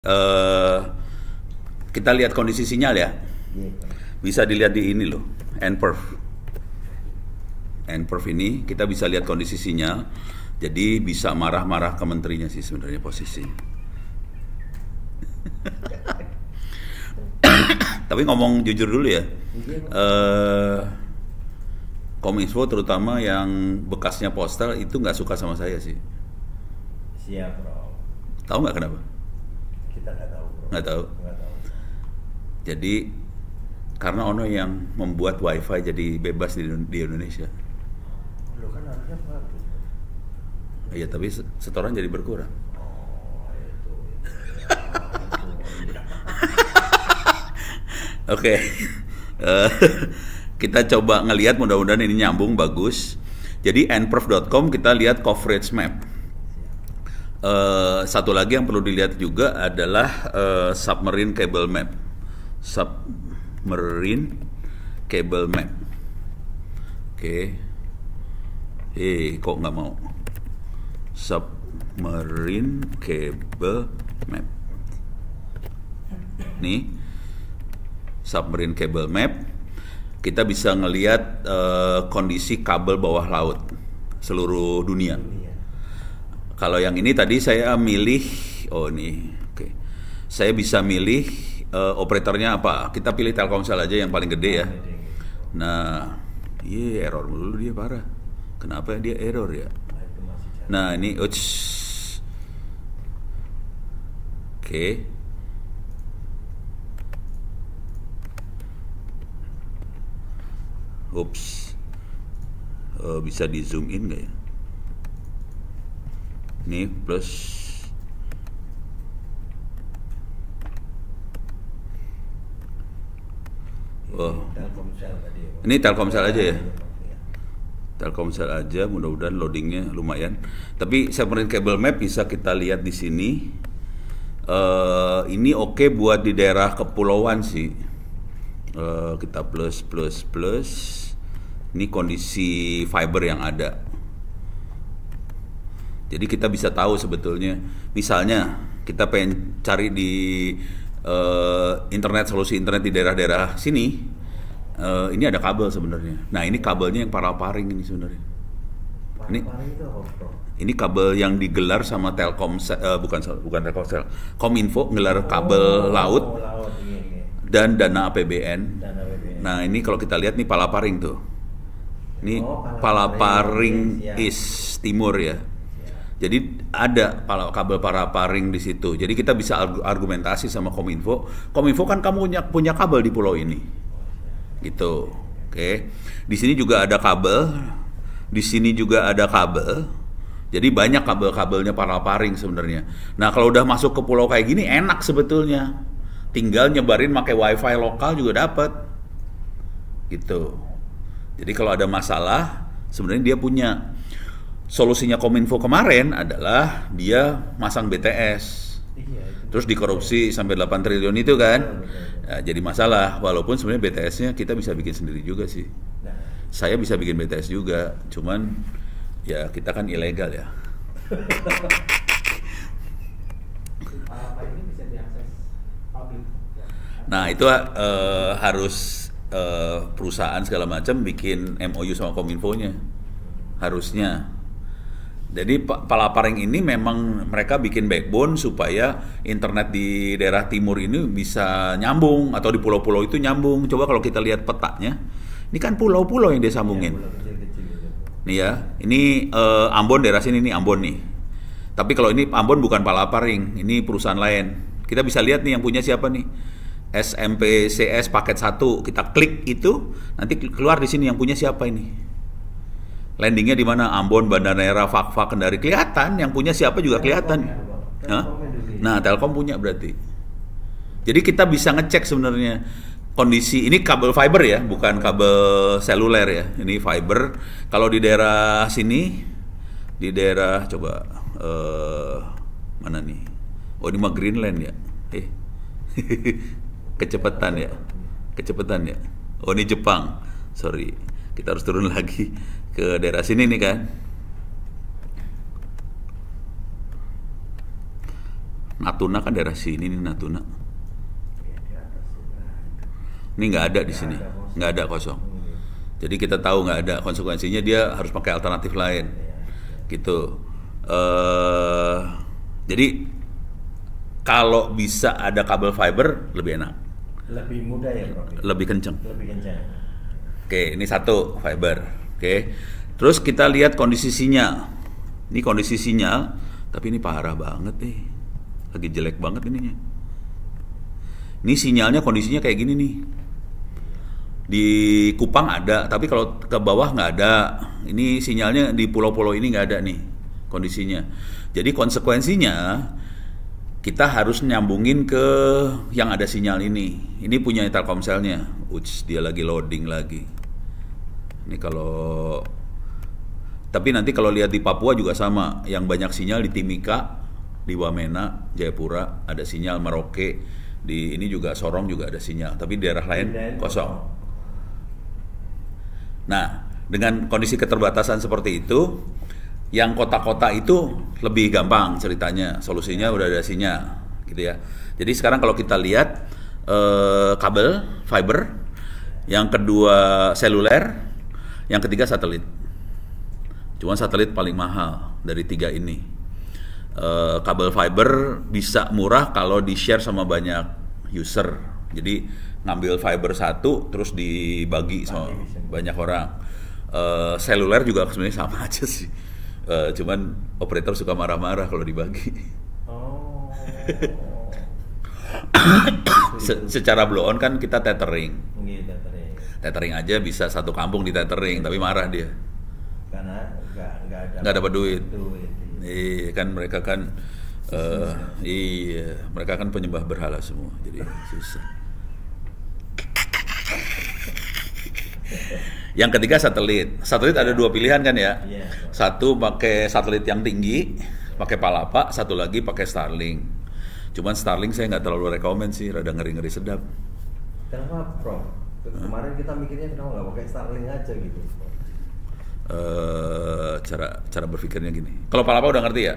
eh kita lihat kondisi sinyal ya. Bisa dilihat di ini loh, nperf. Nperf ini kita bisa lihat kondisi sinyal. Jadi bisa marah-marah ke menterinya sih sebenarnya posisi. Tapi ngomong jujur dulu ya. Kominfo terutama yang bekasnya Postal itu nggak suka sama saya sih. Siap, bro. Tahu nggak kenapa? Kita nggak tahu, bro. Nggak tahu. Nggak tahu. Jadi karena ono yang membuat wifi jadi bebas di Indonesia. Lo kan harusnya bagus. Iya, tapi setoran jadi berkurang. Oh, itu. Oke. Kita coba ngelihat, mudah-mudahan ini nyambung bagus. Jadi nperf.com kita lihat coverage map. Satu lagi yang perlu dilihat juga adalah submarine cable map. Submarine cable map. Oke. Kok nggak mau? Submarine cable map. Nih, submarine cable map. Kita bisa ngelihat kondisi kabel bawah laut seluruh dunia. Kalau yang ini tadi saya milih, oke. Saya bisa milih operatornya apa? Kita pilih Telkomsel aja yang paling gede ya. Nah, error dulu dia parah. Kenapa dia error ya? Nah ini, oke. Bisa di zoom in nggak ya? Ini plus. Telkomsel tadi. Ini Telkomsel aja ya. Telkomsel aja, mudah-mudahan loadingnya lumayan. Tapi submarine cable map bisa kita lihat di sini. Ini oke buat di daerah kepulauan sih. Kita plus. Ini kondisi fiber yang ada. Jadi kita bisa tahu sebetulnya, misalnya kita pengen cari di solusi internet di daerah-daerah sini, ini ada kabel sebenarnya. Nah ini kabelnya yang paraparing ini sebenarnya. Ini kabel yang digelar sama Telkomsel, bukan Telkomsel, Kominfo ngelar kabel laut dan dana APBN. Nah ini kalau kita lihat nih palaparing tuh. Ini palaparing East Timur ya. Jadi ada kabel paraparing di situ. Jadi kita bisa argumentasi sama Kominfo. Kominfo kan kamu punya kabel di pulau ini, gitu. Oke. Di sini juga ada kabel. Di sini juga ada kabel. Jadi banyak kabel-kabelnya paraparing sebenarnya. Nah kalau udah masuk ke pulau kayak gini enak sebetulnya. Tinggal nyebarin pakai wifi lokal juga dapat, gitu. Jadi kalau ada masalah, sebenarnya dia punya. Solusinya Kominfo kemarin adalah dia masang BTS. Terus dikorupsi sampai 8 triliun itu kan. Nah, jadi masalah, walaupun sebenarnya BTS-nya kita bisa bikin sendiri juga sih. Saya bisa bikin BTS juga, cuman ya kita kan ilegal ya. Nah, itu harus perusahaan segala macam bikin MOU sama Kominfo-nya. Harusnya. Jadi palaparing ini memang mereka bikin backbone supaya internet di daerah timur ini bisa nyambung, atau di pulau-pulau itu nyambung. Coba kalau kita lihat petanya, ini kan pulau-pulau yang dia sambungin. Nih ya, ini Ambon, daerah sini nih Ambon nih. Tapi kalau ini Ambon bukan palaparing, ini perusahaan lain. Kita bisa lihat nih yang punya siapa nih. SMPCS paket 1, kita klik itu, nanti keluar di sini yang punya siapa ini. Landingnya di mana? Ambon, Banda Neira, Fakfak, Kendari, kelihatan. Yang punya siapa juga kelihatan. Nah, Telkom punya berarti. Jadi kita bisa ngecek sebenarnya kondisi. Ini kabel fiber ya, bukan kabel seluler ya. Ini fiber. Kalau di daerah sini, di daerah coba mana nih? Oh, ini mah Greenland ya. Kecepatan ya. Oh, ini Jepang. Sorry. Kita harus turun lagi ke daerah sini nih kan. Natuna kan daerah sini nih Natuna. Ya, di atas sih. Nah, Ini nggak ada di Nggak sini, ada, kosong. nggak ada kosong. Iya. Jadi kita tahu nggak ada konsekuensinya, dia harus pakai alternatif lain, Iya. gitu. Jadi kalau bisa ada kabel fiber lebih enak, Lebih mudah ya Prof. lebih kenceng. Lebih kencang. Oke, ini satu fiber. Oke, terus kita lihat kondisi sinyal. Ini kondisi sinyal, tapi ini parah banget nih, lagi jelek banget ininya. Ini sinyalnya kondisinya kayak gini nih. Di Kupang ada, tapi kalau ke bawah nggak ada. Ini sinyalnya di pulau-pulau ini nggak ada nih kondisinya. Jadi konsekuensinya kita harus nyambungin ke yang ada sinyal ini. Ini punya Telkomselnya. Dia lagi loading lagi. Ini kalau, tapi nanti kalau lihat di Papua juga sama. Yang banyak sinyal di Timika, di Wamena, Jayapura ada sinyal, Merauke, di ini juga Sorong juga ada sinyal. Tapi daerah lain kosong. Nah, dengan kondisi keterbatasan seperti itu, yang kota-kota itu lebih gampang ceritanya, solusinya udah ada sinyal, gitu ya. Jadi sekarang kalau kita lihat kabel fiber, yang kedua seluler, yang ketiga satelit. Cuman satelit paling mahal dari tiga ini. Kabel fiber bisa murah kalau di share sama banyak user. Jadi ngambil fiber satu terus dibagi sama banyak orang. Seluler juga sebenarnya sama aja sih. Cuman operator suka marah-marah kalau dibagi. Oh. Secara blow on kan kita tethering. Gitu, Tethering aja bisa satu kampung di tethering, tapi marah dia. Karena Nggak dapat duit. Iya. Iya kan mereka kan iya, mereka kan penyembah berhala semua. Jadi susah. Yang ketiga satelit. Satelit ada dua pilihan kan ya. Iya. Satu pakai satelit yang tinggi, pakai Palapa, satu lagi pakai Starlink. Cuman Starlink saya nggak terlalu rekomen sih, rada ngeri-ngeri sedap. Kenapa Prof? Kemarin kita mikirnya kenapa nggak pakai Starlink aja gitu. Cara berpikirnya gini. Kalau Palapa udah ngerti ya?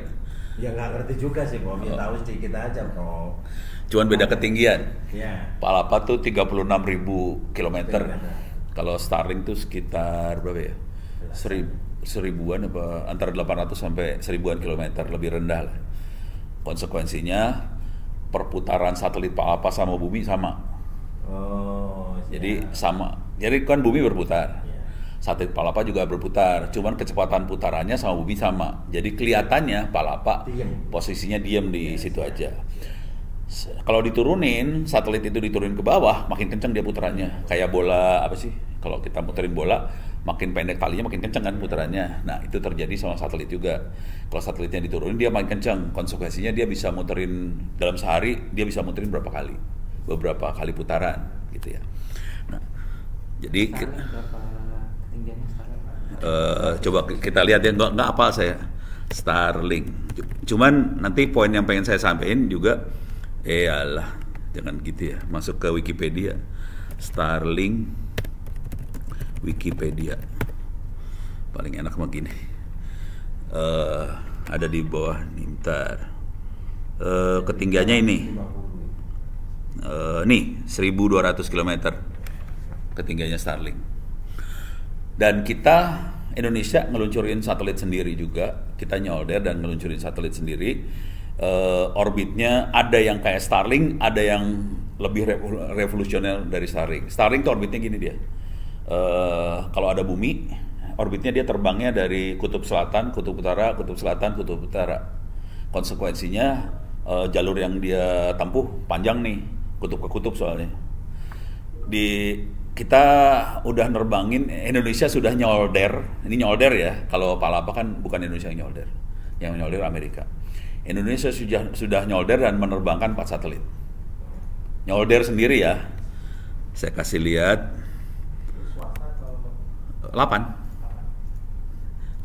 Ya nggak ngerti juga sih Prof, ya tahu sedikit aja Prof. Cuman beda ketinggian. Ya. Palapa tuh 36.000 kilometer. Kalau Starlink tuh sekitar berapa ya? Seribuan apa antara 800 sampai 1000-an kilometer, lebih rendah lah. Konsekuensinya perputaran satelit Palapa sama bumi sama. Oh. Jadi Ya. sama. Jadi kan bumi berputar. Ya. Satelit Palapa juga berputar, cuman kecepatan putarannya sama bumi sama. Jadi kelihatannya Palapa Diem. posisinya diam di situ aja. Kalau diturunin, satelit itu diturunin ke bawah, makin kencang dia putarannya. Kayak bola apa sih? Kalau kita muterin bola, makin pendek talinya makin kencang kan putarannya. Nah, itu terjadi sama satelit juga. Kalau satelitnya diturunin, dia makin kencang. Konsekuensinya dia bisa muterin dalam sehari, dia bisa muterin berapa kali? Beberapa kali putaran, gitu ya. Nah, jadi Berapa ketinggiannya Starlink? coba kita lihat ya, nggak apa saya Starlink. Cuman nanti poin yang pengen saya sampaikan juga, alah, jangan gitu ya. Masuk ke Wikipedia, Starlink, Wikipedia, paling enak begini. Ada di bawah nih, bentar. Ketinggiannya ini, nih 1.200 km ketinggiannya Starlink. Dan kita Indonesia ngeluncurin satelit sendiri juga, kita nyolder dan ngeluncurin satelit sendiri. Orbitnya ada yang kayak Starlink, ada yang lebih revolusioner dari Starlink. Starlink tuh orbitnya gini dia. Kalau ada bumi, orbitnya dia terbangnya dari kutub selatan, kutub utara, kutub selatan, kutub utara. Konsekuensinya jalur yang dia tempuh panjang nih, kutub ke kutub soalnya. Kita udah nerbangin, Indonesia sudah nyolder, ini nyolder ya, kalau Palapa kan bukan Indonesia yang nyolder Amerika. Indonesia sudah nyolder dan menerbangkan 4 satelit. Nyolder sendiri ya, saya kasih lihat 8.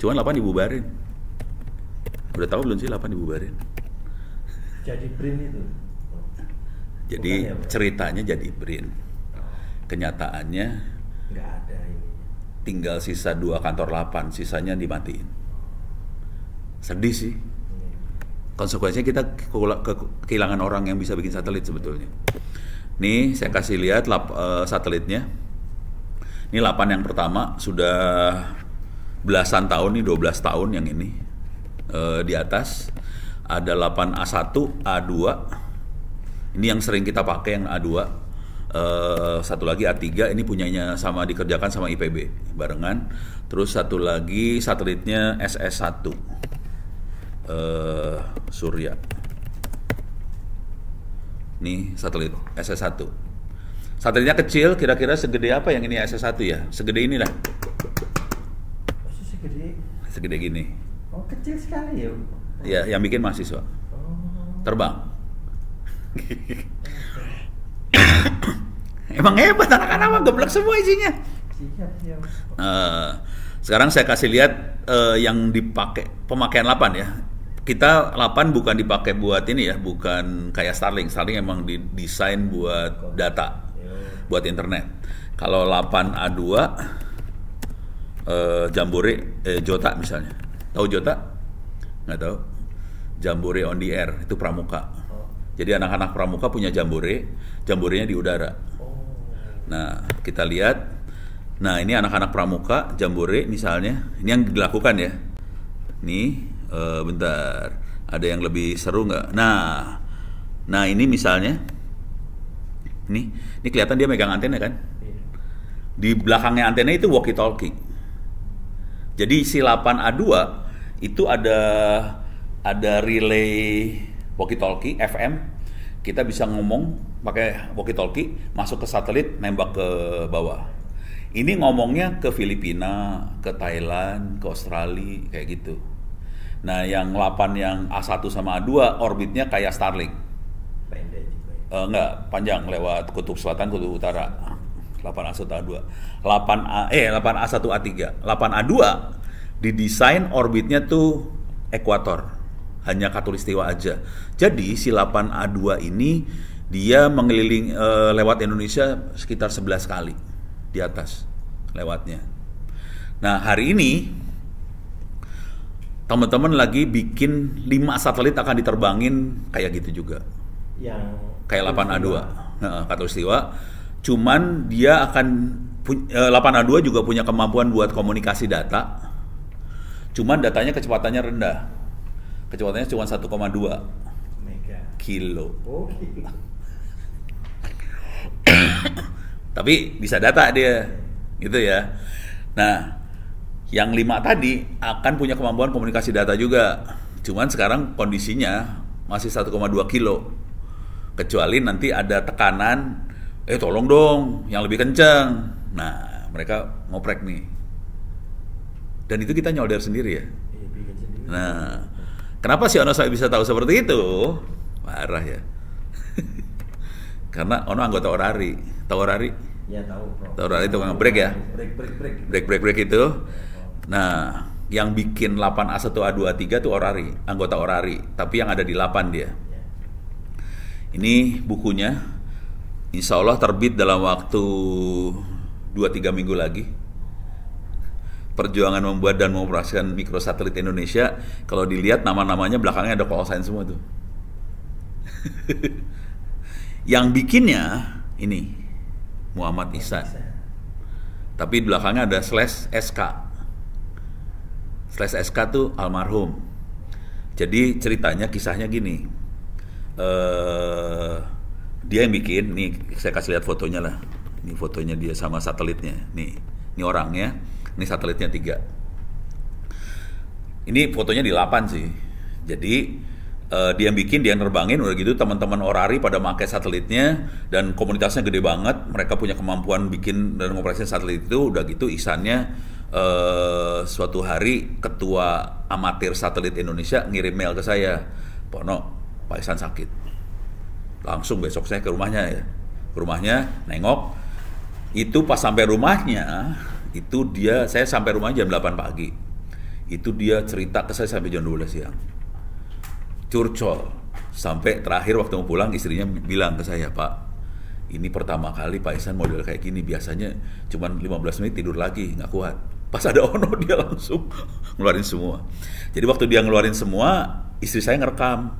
Cuman 8 dibubarin. Udah tahu belum sih 8 dibubarin? Jadi BRIN itu. Jadi Bukan ya, Bro? ceritanya jadi BRIN. Kenyataannya Nggak ada ini. tinggal sisa 2 kantor 8, sisanya dimatiin. Sedih sih. konsekuensinya kita kehilangan orang yang bisa bikin satelit sebetulnya. Nih saya kasih lihat satelitnya. Ini 8 yang pertama sudah belasan tahun nih, 12 tahun yang ini. Di atas ada 8A1, A2. Ini yang sering kita pakai yang A2. Satu lagi A3, ini punyanya sama, dikerjakan sama IPB barengan. Terus satu lagi satelitnya SS1, Surya. Nih satelit SS1. Satelitnya kecil, kira-kira segede apa yang ini SS1 ya? Segede ini lah. Segede gini. Oh, kecil sekali ya. Ya, yang bikin mahasiswa. Terbang. Emang hebat anak-anak mah, geblek semua isinya. Siap. Sekarang saya kasih lihat yang dipakai pemakaian 8 ya. Kita 8 bukan dipakai buat ini ya, bukan kayak Starlink. Starlink emang didesain buat data, buat internet. Kalau 8A2 Jambore Jota misalnya. Tahu Jota? Nggak tahu. Jambore on the air itu pramuka. Jadi anak-anak pramuka punya jamborenya di udara. Nah, kita lihat. Nah, ini anak-anak pramuka, jambore misalnya. Ini yang dilakukan ya. Nih, bentar. Ada yang lebih seru nggak? Nah ini misalnya. Ini kelihatan dia megang antena kan? Di belakangnya antena itu walkie-talkie. Jadi si 8A2 itu ada relay walkie-talkie FM. Kita bisa ngomong pakai walkie-talkie, masuk ke satelit, nembak ke bawah. Ini ngomongnya ke Filipina, ke Thailand, ke Australia, kayak gitu. Nah, yang 8 yang A1 sama A2 orbitnya kayak Starlink. Pendek juga ya. Enggak, panjang lewat kutub selatan, kutub utara. 8A1 A2. 8A1 A3. 8A2 didesain orbitnya tuh ekuator. Hanya khatulistiwa aja. Jadi si 8A2 ini dia mengelilingi lewat Indonesia sekitar 11 kali di atas lewatnya. Nah, hari ini teman-teman lagi bikin 5 satelit akan diterbangin kayak gitu juga. Yang kayak 8A2. Khatulistiwa. Cuman dia akan 8A2 juga punya kemampuan buat komunikasi data. Cuman datanya kecepatannya rendah. Kecepatannya cuma 1,2 mega kilo. Oh, gila. Tapi bisa data dia, gitu ya. Nah, yang 5 tadi akan punya kemampuan komunikasi data juga. Cuman sekarang kondisinya masih 1,2 kilo. Kecuali nanti ada tekanan, tolong dong, yang lebih kencang. Nah, mereka ngoprek nih. Dan itu kita nyolder sendiri ya. Bikin sendiri. Nah, kenapa si Ono saya bisa tahu seperti itu? Parah ya. Karena Ono anggota Orari. Tahu Orari? Ya tahu, Bro. Tahu Orari itu break ya? Break itu. Nah, yang bikin 8A1 A2 A3 tuh Orari, anggota Orari, tapi yang ada di 8 dia. Ini bukunya. Insya Allah terbit dalam waktu 2-3 minggu lagi. Perjuangan membuat dan mengoperasikan mikrosatelit Indonesia. Kalau dilihat nama-namanya belakangnya ada call sign semua tuh. Yang bikinnya ini Muhammad Ihsan. Tapi di belakangnya ada /SK. /SK tuh almarhum. Jadi ceritanya, kisahnya gini. Dia yang bikin, nih saya kasih lihat fotonya lah. Ini fotonya dia sama satelitnya. Nih, ini orangnya, ini satelitnya 3. Ini fotonya di 8 sih. Jadi dia yang bikin, dia yang nerbangin, udah gitu teman-teman Orari pada pakai satelitnya dan komunitasnya gede banget. Mereka punya kemampuan bikin dan ngoperasiin satelit itu. Udah gitu Ihsannya suatu hari ketua amatir satelit Indonesia ngirim mail ke saya, Pono, Pak Ihsan sakit. Langsung besok saya ke rumahnya ya. Ke rumahnya, nengok. Itu pas sampai rumahnya, itu saya sampai rumah jam 8 pagi. Itu dia cerita ke saya sampai jam 12 siang. Curcol. Sampai terakhir waktu mau pulang istrinya bilang ke saya, Pak, ini pertama kali Pak Ihsan model kayak gini. Biasanya cuma 15 menit tidur lagi, nggak kuat. Pas ada Ono dia langsung ngeluarin semua. Jadi waktu dia ngeluarin semua, istri saya ngerekam.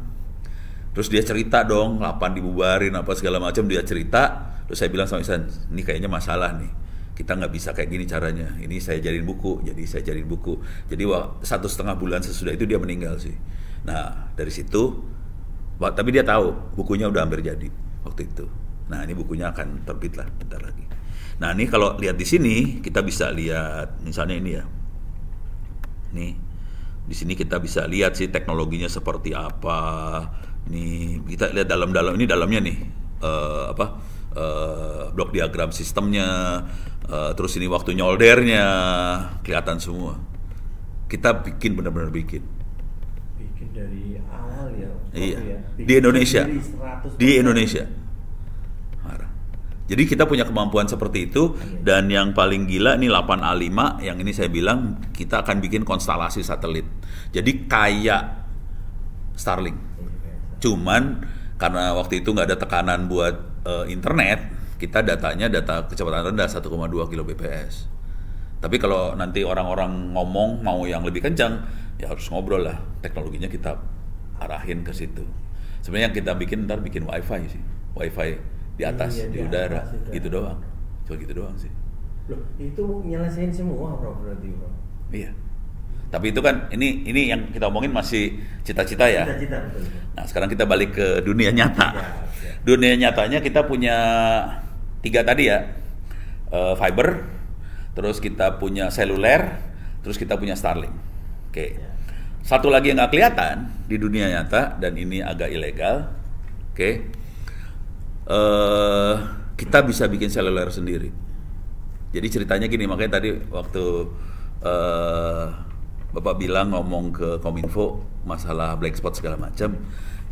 Terus dia cerita dong, 8 dibubarin apa segala macam, dia cerita. Terus saya bilang sama Ihsan, ini kayaknya masalah nih. Kita nggak bisa kayak gini caranya. Ini saya jadiin buku, jadi saya jadiin buku. Jadi 1,5 bulan sesudah itu dia meninggal sih. Nah dari situ, tapi dia tahu bukunya udah hampir jadi waktu itu. Nah ini bukunya akan terbit lah bentar lagi. Nah ini kalau lihat di sini kita bisa lihat misalnya ini ya. Nih di sini kita bisa lihat sih teknologinya seperti apa. Nih kita lihat dalam-dalam ini dalamnya nih blok diagram sistemnya, terus ini waktu nyoldernya kelihatan semua. Kita bikin benar-benar bikin dari awal ya. Iya. Ya. Di Indonesia. Di Indonesia. Jadi kita punya kemampuan seperti itu, dan yang paling gila ini 8A5 yang ini saya bilang kita akan bikin konstelasi satelit. Jadi kayak Starlink. Cuman karena waktu itu nggak ada tekanan buat internet, kita datanya data kecepatan rendah 1,2 kbps. Tapi kalau nanti orang-orang ngomong mau yang lebih kencang, ya harus ngobrol lah. Teknologinya kita arahin ke situ. Sebenarnya yang kita bikin ntar bikin wifi sih, wifi di atas, di udara, gitu doang. Cuma gitu doang sih. Loh, itu nyelesain semua bro, berarti bro. Iya. Tapi itu kan ini yang kita omongin masih cita-cita ya. Cita-cita, betul. Nah sekarang kita balik ke dunia nyata. Ya. Dunia nyatanya kita punya 3 tadi ya, fiber, terus kita punya seluler, terus kita punya Starlink. Oke. Ya. Satu lagi yang nggak kelihatan di dunia nyata dan ini agak ilegal. Oke. Kita bisa bikin seluler sendiri. Jadi ceritanya gini, makanya tadi waktu Bapak bilang ngomong ke Kominfo masalah black spot segala macam.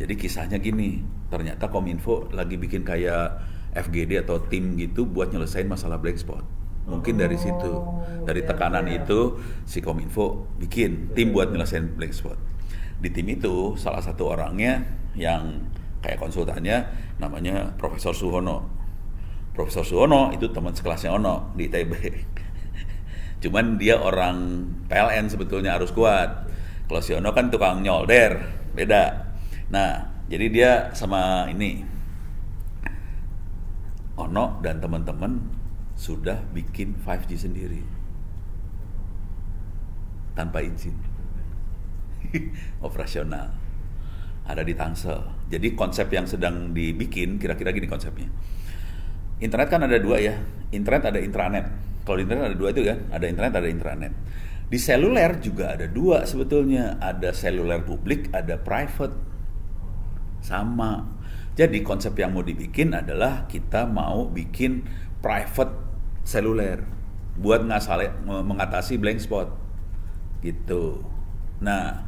Jadi kisahnya gini, ternyata Kominfo lagi bikin kayak FGD atau tim gitu buat nyelesain masalah black spot. Mungkin dari situ, dari tekanan itu si Kominfo bikin tim buat nyelesain black spot. Di tim itu salah satu orangnya yang kayak konsultannya namanya Profesor Suhono. Profesor Suhono itu teman sekelasnya Ono di ITB. Cuman dia orang PLN sebetulnya harus kuat. Kalau si Ono kan tukang nyolder, beda. Nah, jadi dia sama ini Ono dan teman-teman sudah bikin 5G sendiri tanpa izin. Operasional. Ada di Tangsel. Jadi konsep yang sedang dibikin kira-kira gini konsepnya. Internet kan ada 2 ya. Internet ada intranet. Kalau di internet ada 2 itu kan, ada internet, ada intranet. Di seluler juga ada 2 sebetulnya, ada seluler publik, ada private. Sama. Jadi konsep yang mau dibikin adalah kita mau bikin private seluler buat mengatasi blank spot. Gitu. Nah,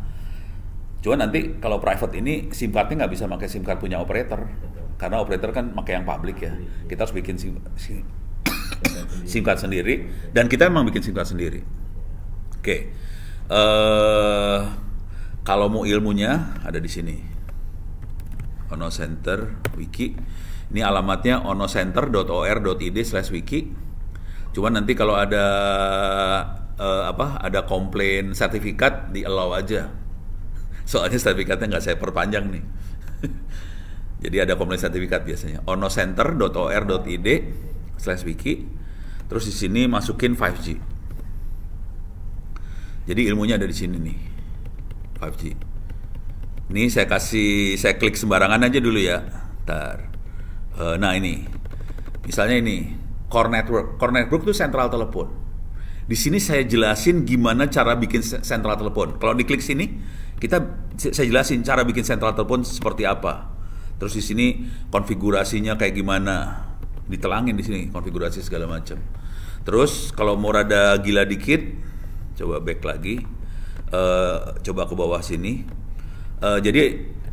cuma nanti kalau private ini SIM cardnya nggak bisa pakai SIM card punya operator. Karena operator kan pakai yang public ya. Kita harus bikin SIM card sendiri, dan kita memang bikin SIM card sendiri. Oke. Kalau mau ilmunya ada di sini. Ono Center Wiki. Ini alamatnya onocenter.or.id/wiki. Cuman nanti kalau ada ada komplain sertifikat di allow aja. Soalnya sertifikatnya nggak saya perpanjang nih. Jadi ada komplain sertifikat biasanya. onocenter.or.id/wiki. Terus di sini masukin 5G. Jadi ilmunya ada di sini nih. 5G. Ini saya klik sembarangan aja dulu ya. Ntar. Nah ini. Misalnya ini Core Network. Core Network itu sentral telepon. Di sini saya jelasin gimana cara bikin sentral telepon. Kalau diklik sini, saya jelasin cara bikin sentral telepon seperti apa. Terus di sini konfigurasinya kayak gimana. Ditelangin di sini konfigurasi segala macam. Terus kalau mau rada gila dikit, coba back lagi. Coba ke bawah sini. Jadi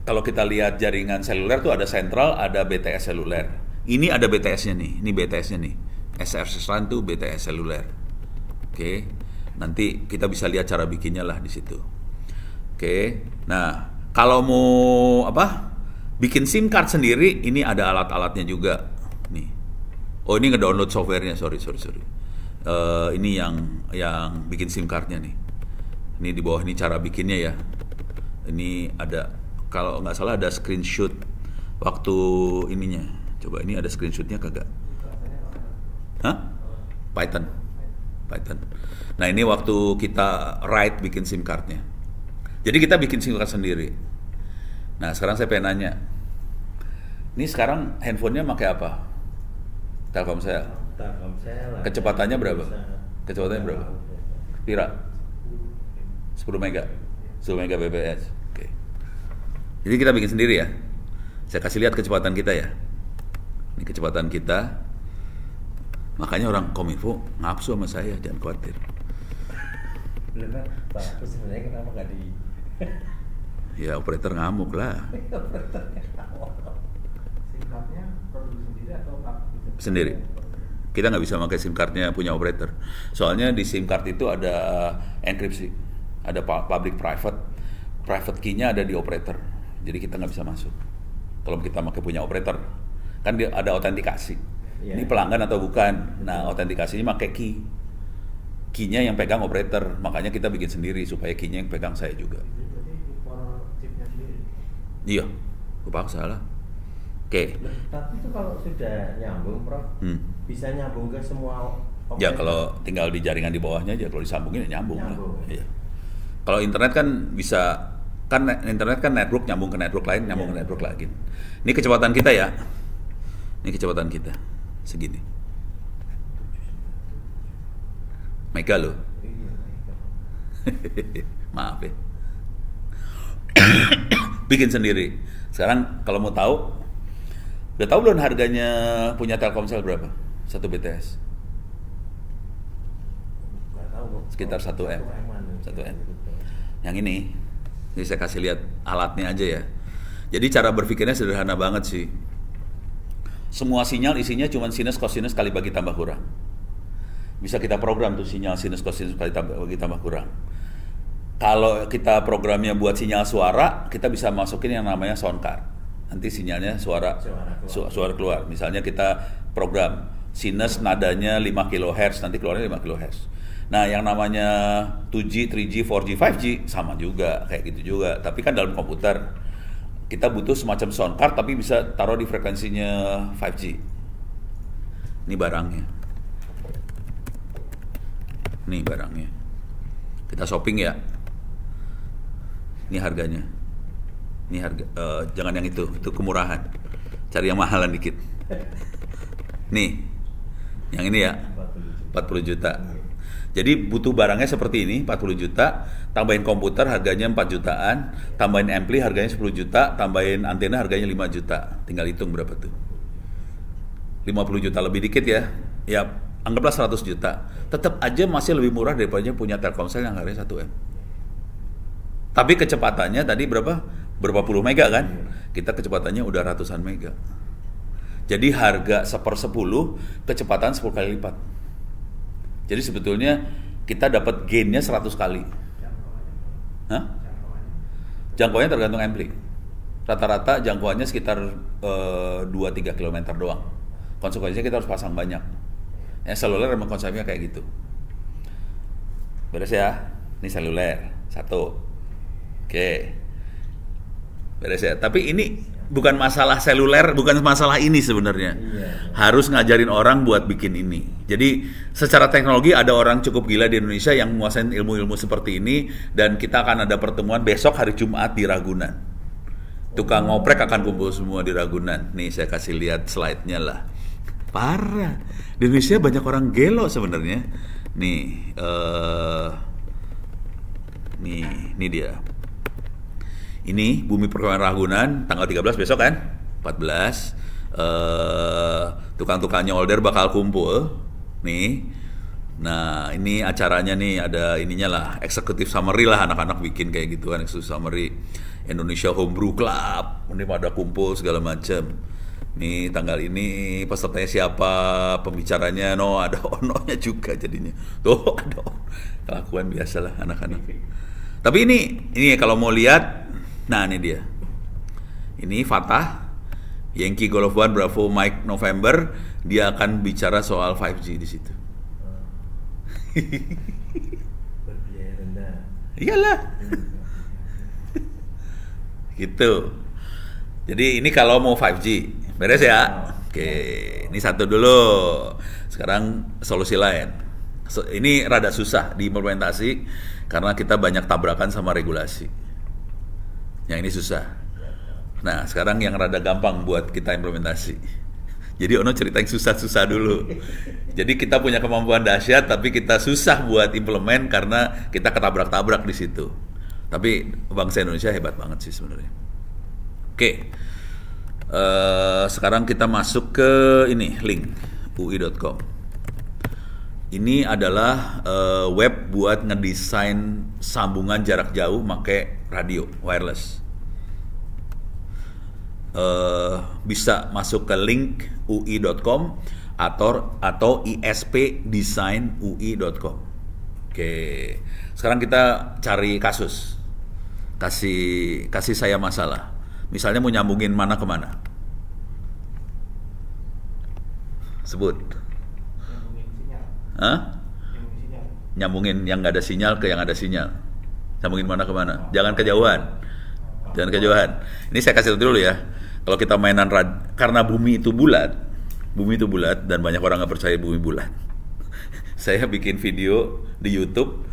kalau kita lihat jaringan seluler tuh ada sentral, ada BTS seluler. Ini ada BTS-nya nih. Ini BTS-nya nih. SR1 tuh BTS seluler. Oke. Nanti kita bisa lihat cara bikinnya lah di situ. Oke. Nah, kalau mau bikin SIM card sendiri, ini ada alat-alatnya juga. Nih. Oh, ini ngedownload softwarenya. Sorry. Ini yang bikin SIM cardnya nih. Ini di bawah ini cara bikinnya ya. Ini ada, kalau nggak salah ada screenshot waktu ininya. Coba ini ada screenshotnya kagak? Hah? Python. Nah ini waktu kita write bikin SIM cardnya. Jadi kita bikin SIM card sendiri. Nah sekarang saya pengen nanya, ini sekarang handphonenya pakai apa? Telkomsel. Kecepatannya berapa? Kecepatannya berapa? Pira? 10 mega. 10 mega bps. Oke. Jadi kita bikin sendiri ya. Saya kasih lihat kecepatan kita ya. Ini kecepatan kita. Makanya orang Kominfo ngapsu sama saya, jangan khawatir. Bener Pak, terus sebenarnya kenapa nggak di? Ya operator ngamuk lah. SIM cardnya produksi sendiri atau Pak? Sendiri. Kita nggak bisa pakai SIM cardnya punya operator. Soalnya di SIM card itu ada enkripsi, ada public private key-nya ada di operator. Jadi kita nggak bisa masuk. Kalau kita pakai punya operator, kan dia ada autentikasi. Yeah. Ini pelanggan atau bukan. Nah, autentikasinya pakai key. Key-nya yang pegang operator. Makanya kita bikin sendiri supaya key-nya yang pegang saya juga. Jadi impor chipnya sendiri? Iya, gue paksa lah. Oke. Tapi itu kalau sudah nyambung, Prof, bisa nyambung ke semua Ya operator? kalau tinggal di jaringan di bawahnya aja, kalau disambungin ya nyambung lah. Nyambung. Iya. Kalau internet kan bisa, kan internet kan network nyambung ke network lain, nyambung ke network lagi. Ini kecepatan kita ya. Ini kecepatan kita segini. Mega loh. Iya, Maaf ya. Bikin sendiri. Sekarang kalau mau tahu, udah tahu belum harganya punya Telkomsel berapa? 1 BTS. nggak tahu, Bro. Sekitar 1M. 1M. Yang ini saya kasih lihat alatnya aja ya. Jadi cara berpikirnya sederhana banget sih. Semua sinyal isinya cuma sinus cosinus kali bagi tambah kurang. Bisa kita program tuh sinyal sinus cosinus kali bagi tambah kurang. Kalau kita programnya buat sinyal suara, kita bisa masukin yang namanya sound card. Nanti sinyalnya suara keluar. Misalnya kita program sinus nadanya 5 kHz, nanti keluarnya 5 kHz. Nah, yang namanya 2G, 3G, 4G, 5G sama juga, kayak gitu juga. Tapi kan dalam komputer kita butuh semacam sound card tapi bisa taruh di frekuensinya 5G. Ini barangnya. Nih barangnya. Kita shopping ya. Ini harganya. Ini harga, jangan yang itu kemurahan. Cari yang mahalan dikit. Nih, yang ini ya, 40 juta. Jadi butuh barangnya seperti ini, 40 juta, tambahin komputer harganya 4 jutaan, tambahin ampli harganya 10 juta, tambahin antena harganya 5 juta. Tinggal hitung berapa tuh. 50 juta lebih dikit ya. Ya, anggaplah 100 juta. Tetap aja masih lebih murah daripada punya Telkomsel yang harganya 1M. Tapi kecepatannya tadi berapa puluh mega kan? Kita kecepatannya udah ratusan mega. Jadi harga 1/10, kecepatan 10 kali lipat. Jadi sebetulnya kita dapat gainnya 100 kali. Hah? Jangkauannya tergantung ampli. Rata-rata jangkauannya sekitar 2-3 km doang. Konsekuensinya kita harus pasang banyak. Ya seluler memang konsepnya kayak gitu. Beres ya? Ini seluler, 1. Oke. Beres ya? Tapi ini bukan masalah seluler, bukan masalah ini sebenarnya. Harus ngajarin orang buat bikin ini. Jadi secara teknologi ada orang cukup gila di Indonesia yang menguasai ilmu-ilmu seperti ini, dan kita akan ada pertemuan besok hari Jumat di Ragunan. Tukang ngoprek akan kumpul semua di Ragunan. Nih saya kasih lihat slide-nya lah. Parah. Di Indonesia banyak orang gelo sebenarnya. Nih, ini dia. Ini Bumi Perkemahan Ragunan tanggal 13 besok kan? 14. Tukang-tukangnya Older bakal kumpul. Nih. Nah, ini acaranya nih, ada ininya lah, executive summary lah, anak-anak bikin kayak gitu kan, executive summary. Indonesia Homebrew Club. Ini pada kumpul segala macam. Nih tanggal ini pesertanya siapa, pembicaranya, ada Ono-nya juga jadinya. Tuh ada kelakuan biasalah anak-anak. Tapi ini kalau mau lihat, nah ini dia. Ini Fatah, Yankee Golf 1 Bravo Mike November, dia akan bicara soal 5G di situ. Berbiaya rendah. Iyalah. Gitu. Jadi ini kalau mau 5G, beres ya? Oke, ini satu dulu. Sekarang solusi lain. Ini rada susah diimplementasi karena kita banyak tabrakan sama regulasi. Yang ini susah. Nah, sekarang yang rada gampang buat kita implementasi. Jadi Ono cerita yang susah-susah dulu. Jadi kita punya kemampuan dahsyat, tapi kita susah buat implement karena kita ketabrak-tabrak di situ. Tapi bangsa Indonesia hebat banget sih sebenarnya. Oke, sekarang kita masuk ke ini link ui.com. Ini adalah web buat ngedesain sambungan jarak jauh pakai radio wireless. Bisa masuk ke link ui.com atau ispdesignui.com. Oke, sekarang kita cari kasus. Kasih saya masalah. Misalnya mau nyambungin mana ke mana? Sebut. Nyambungin sinyal. Hah? Nyambungin sinyal. Nyambungin yang nggak ada sinyal ke yang ada sinyal. Nyambungin mana ke mana? Jangan kejauhan. Jangan kejauhan. Ini saya kasih dulu ya. Kalau kita mainan karena bumi itu bulat dan banyak orang nggak percaya bumi bulat. Saya bikin video di YouTube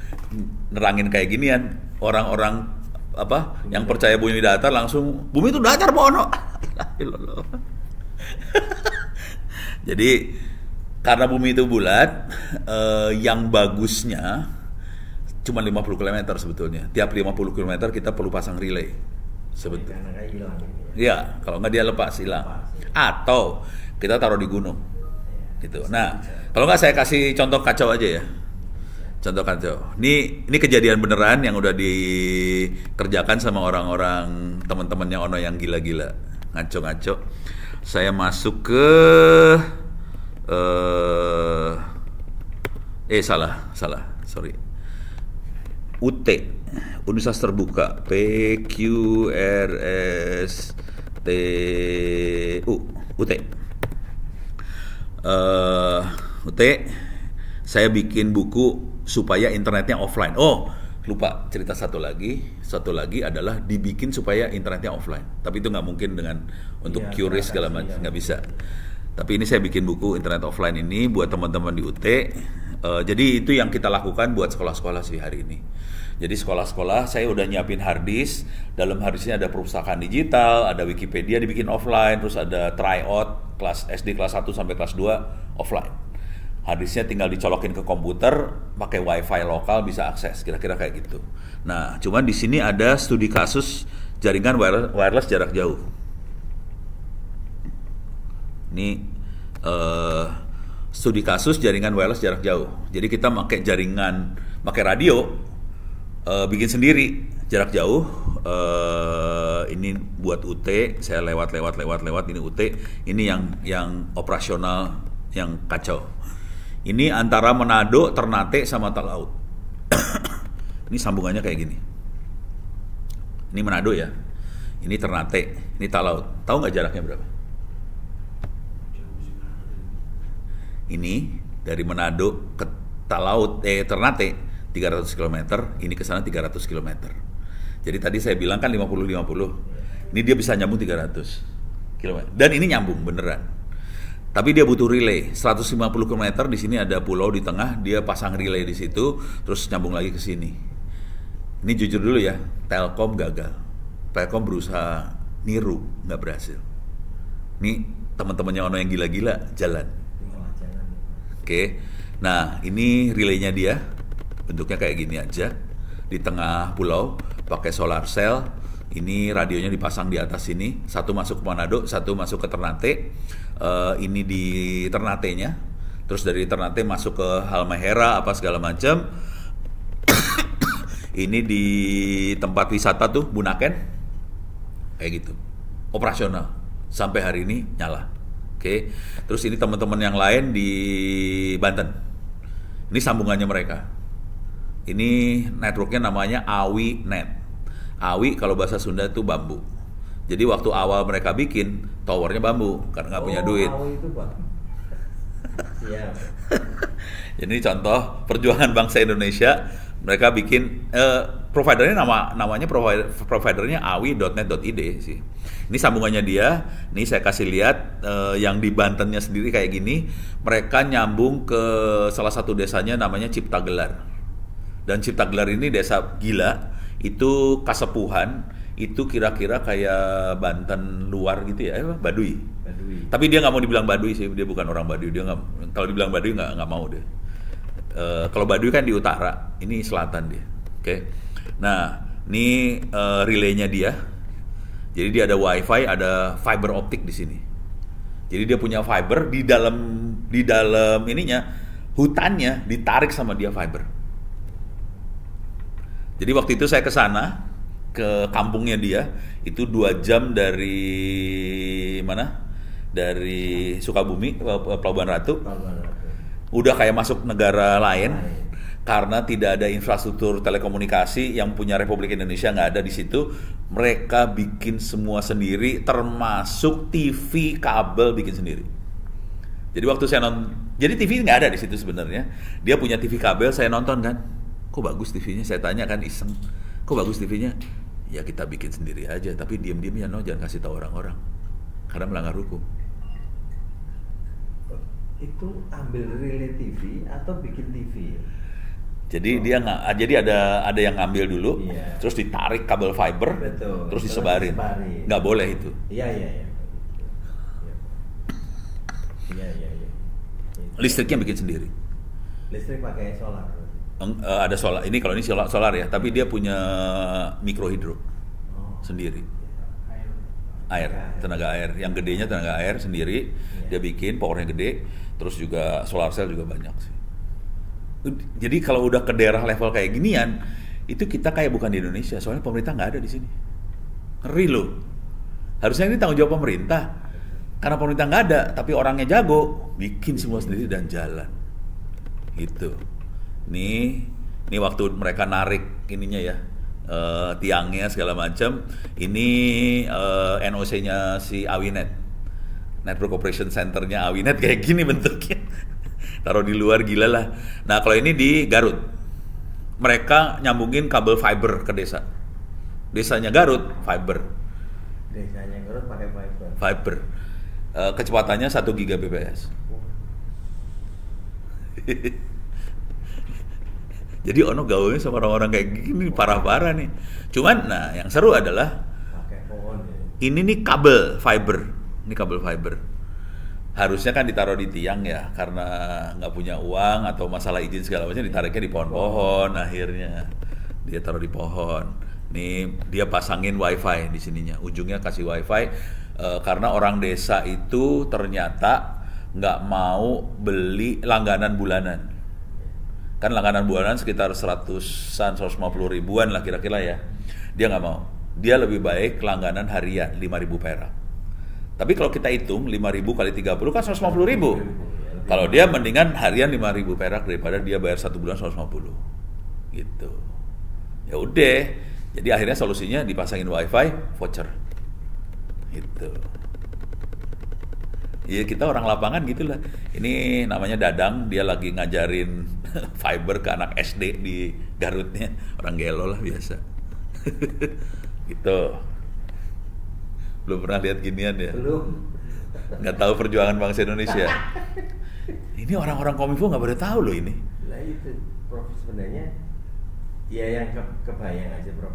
nerangin kayak ginian, orang-orang yang percaya bumi datar langsung bumi itu datar Bono. Jadi karena bumi itu bulat, yang bagusnya cuma 50 km sebetulnya. Tiap 50 km kita perlu pasang relay. Sebetulnya. Iya, kalau nggak dia lepas hilang. Atau kita taruh di gunung. Gitu. Nah, kalau nggak saya kasih contoh kacau aja ya. Contoh kacau. Ini kejadian beneran yang udah dikerjakan sama orang-orang teman-temannya Ono yang gila-gila, ngaco-ngaco. Saya masuk ke salah, sorry. UT, Universitas Terbuka, PQRSTU, UT. UT, saya bikin buku supaya internetnya offline. Oh, lupa cerita satu lagi adalah dibikin supaya internetnya offline. Tapi itu nggak mungkin dengan untuk QRIS segala macam, nggak bisa. Tapi ini saya bikin buku internet offline ini buat teman-teman di UT. Jadi itu yang kita lakukan buat sekolah-sekolah sih hari ini. Jadi sekolah-sekolah saya udah nyiapin harddisk. Dalam harddisknya ada perpustakaan digital, ada Wikipedia dibikin offline, terus ada tryout kelas SD kelas 1 sampai kelas 2 offline. Harddisknya tinggal dicolokin ke komputer, pakai wifi lokal bisa akses, kira-kira kayak gitu. Nah, cuman di sini ada studi kasus jaringan wireless jarak jauh. Ini studi kasus jaringan wireless jarak jauh. Jadi kita pakai radio, bikin sendiri jarak jauh. Ini buat UT, saya lewat ini UT. Ini yang operasional yang kacau. Ini antara Manado, Ternate sama Talaut. Ini sambungannya kayak gini. Ini Manado ya. Ini Ternate, ini Talaut. Tahu nggak jaraknya berapa? Ini dari Manado ke Ternate 300 km, ini ke sana 300 km. Jadi tadi saya bilang kan 50-50. Ini dia bisa nyambung 300 km. Dan ini nyambung beneran. Tapi dia butuh relay 150 km, di sini ada pulau di tengah, dia pasang relay di situ, terus nyambung lagi ke sini. Ini jujur dulu ya, Telkom gagal. Telkom berusaha niru, nggak berhasil. Ini teman-temannya Ono yang gila-gila jalan. Oke, nah ini relaynya dia, bentuknya kayak gini aja, di tengah pulau, pakai solar cell. Ini radionya dipasang di atas sini, satu masuk ke Manado, satu masuk ke Ternate. Ini di Ternate-nya, terus dari Ternate masuk ke Halmahera apa segala macam. Ini di tempat wisata tuh Bunaken, kayak gitu, operasional sampai hari ini nyala. Oke, terus ini teman-teman yang lain di Banten. Ini sambungannya mereka. Ini networknya namanya AWI Net. Awi kalau bahasa Sunda itu bambu. Jadi waktu awal mereka bikin towernya bambu karena nggak punya duit. Awi itu Pak. Siap. Jadi contoh perjuangan bangsa Indonesia, mereka bikin providernya namanya providernya awi.net.id sih. Ini sambungannya dia. Nih saya kasih lihat yang di Bantennya sendiri kayak gini. Mereka nyambung ke salah satu desanya namanya Ciptagelar. Dan Ciptagelar ini desa gila. Itu Kasepuhan. Itu kira-kira kayak Banten luar gitu ya, Baduy. Tapi dia nggak mau dibilang Baduy sih. Dia bukan orang Baduy. Dia nggak. Kalau dibilang Baduy nggak mau deh. Kalau Baduy kan di utara. Ini selatan dia. Oke. Nah, ini relaynya dia. Jadi dia ada wifi, ada fiber optik di sini. Jadi dia punya fiber di dalam ininya hutannya ditarik sama dia fiber. Jadi waktu itu saya ke sana ke kampungnya dia itu 2 jam dari mana? Dari Sukabumi, Pelabuhan Ratu. Udah kayak masuk negara lain. Karena tidak ada infrastruktur telekomunikasi yang punya Republik Indonesia nggak ada di situ, mereka bikin semua sendiri, termasuk TV kabel bikin sendiri. Jadi waktu saya jadi TV nggak ada di situ sebenarnya. Dia punya TV kabel, saya nonton kan, kok bagus TV-nya? Saya tanya kan iseng, kok bagus TV-nya? Ya kita bikin sendiri aja, tapi diam-diam ya jangan kasih tahu orang-orang, karena melanggar hukum. Itu ambil relay TV atau bikin TV? Jadi dia nggak, jadi ada yang ngambil dulu, terus ditarik kabel fiber, terus disebarin. Nggak boleh itu. Iya. Listriknya bikin sendiri. Listrik pakai solar. Ada solar. Ini kalau ini solar ya, tapi dia punya mikrohidro sendiri. Air, tenaga air. Yang gedenya tenaga air sendiri. Dia bikin, powernya gede. Terus juga solar cell juga banyak sih. Jadi kalau udah ke daerah level kayak ginian, itu kita kayak bukan di Indonesia, soalnya pemerintah nggak ada di sini. Ngeri loh. Harusnya ini tanggung jawab pemerintah. Karena pemerintah nggak ada, tapi orangnya jago, bikin semua sendiri dan jalan. Gitu. Nih waktu mereka narik ininya ya, tiangnya segala macam. Ini NOC-nya si Awinet, Network Operation Center-nya Awinet kayak gini bentuknya. Taruh di luar gila lah. Nah kalau ini di Garut, mereka nyambungin kabel fiber ke desa. Desanya Garut, fiber. Desanya Garut pakai fiber. Fiber. Kecepatannya 1 Gbps. Jadi ono gaulnya sama orang-orang kayak gini parah-parah nih. Cuman, nah yang seru adalah pakai pohon. Ini nih kabel fiber. Ini kabel fiber. Harusnya kan ditaruh di tiang ya, karena nggak punya uang atau masalah izin segala macam, ditariknya di pohon-pohon. Akhirnya dia taruh di pohon. Nih dia pasangin wifi di sininya, ujungnya kasih wifi karena orang desa itu ternyata nggak mau beli langganan bulanan. Kan langganan bulanan sekitar 150 ribuan lah kira-kira ya. Dia nggak mau. Dia lebih baik langganan harian 5.000 perak. Tapi kalau kita hitung 5.000 kali 30 kan 150.000. Kalau dia mendingan harian 5.000 perak daripada dia bayar 1 bulan 150. Gitu. Ya udah. Jadi akhirnya solusinya dipasangin wifi voucher. Gitu. Iya kita orang lapangan gitulah. Ini namanya Dadang, dia lagi ngajarin fiber ke anak SD di Garutnya. Orang gelo lah biasa. Gitu. Belum pernah lihat ginian ya? Belum. Nggak tahu perjuangan bangsa Indonesia. Ini orang-orang Kominfo nggak pada tahu loh ini. Nah itu, Prof sebenarnya ya yang kebayang aja, Prof.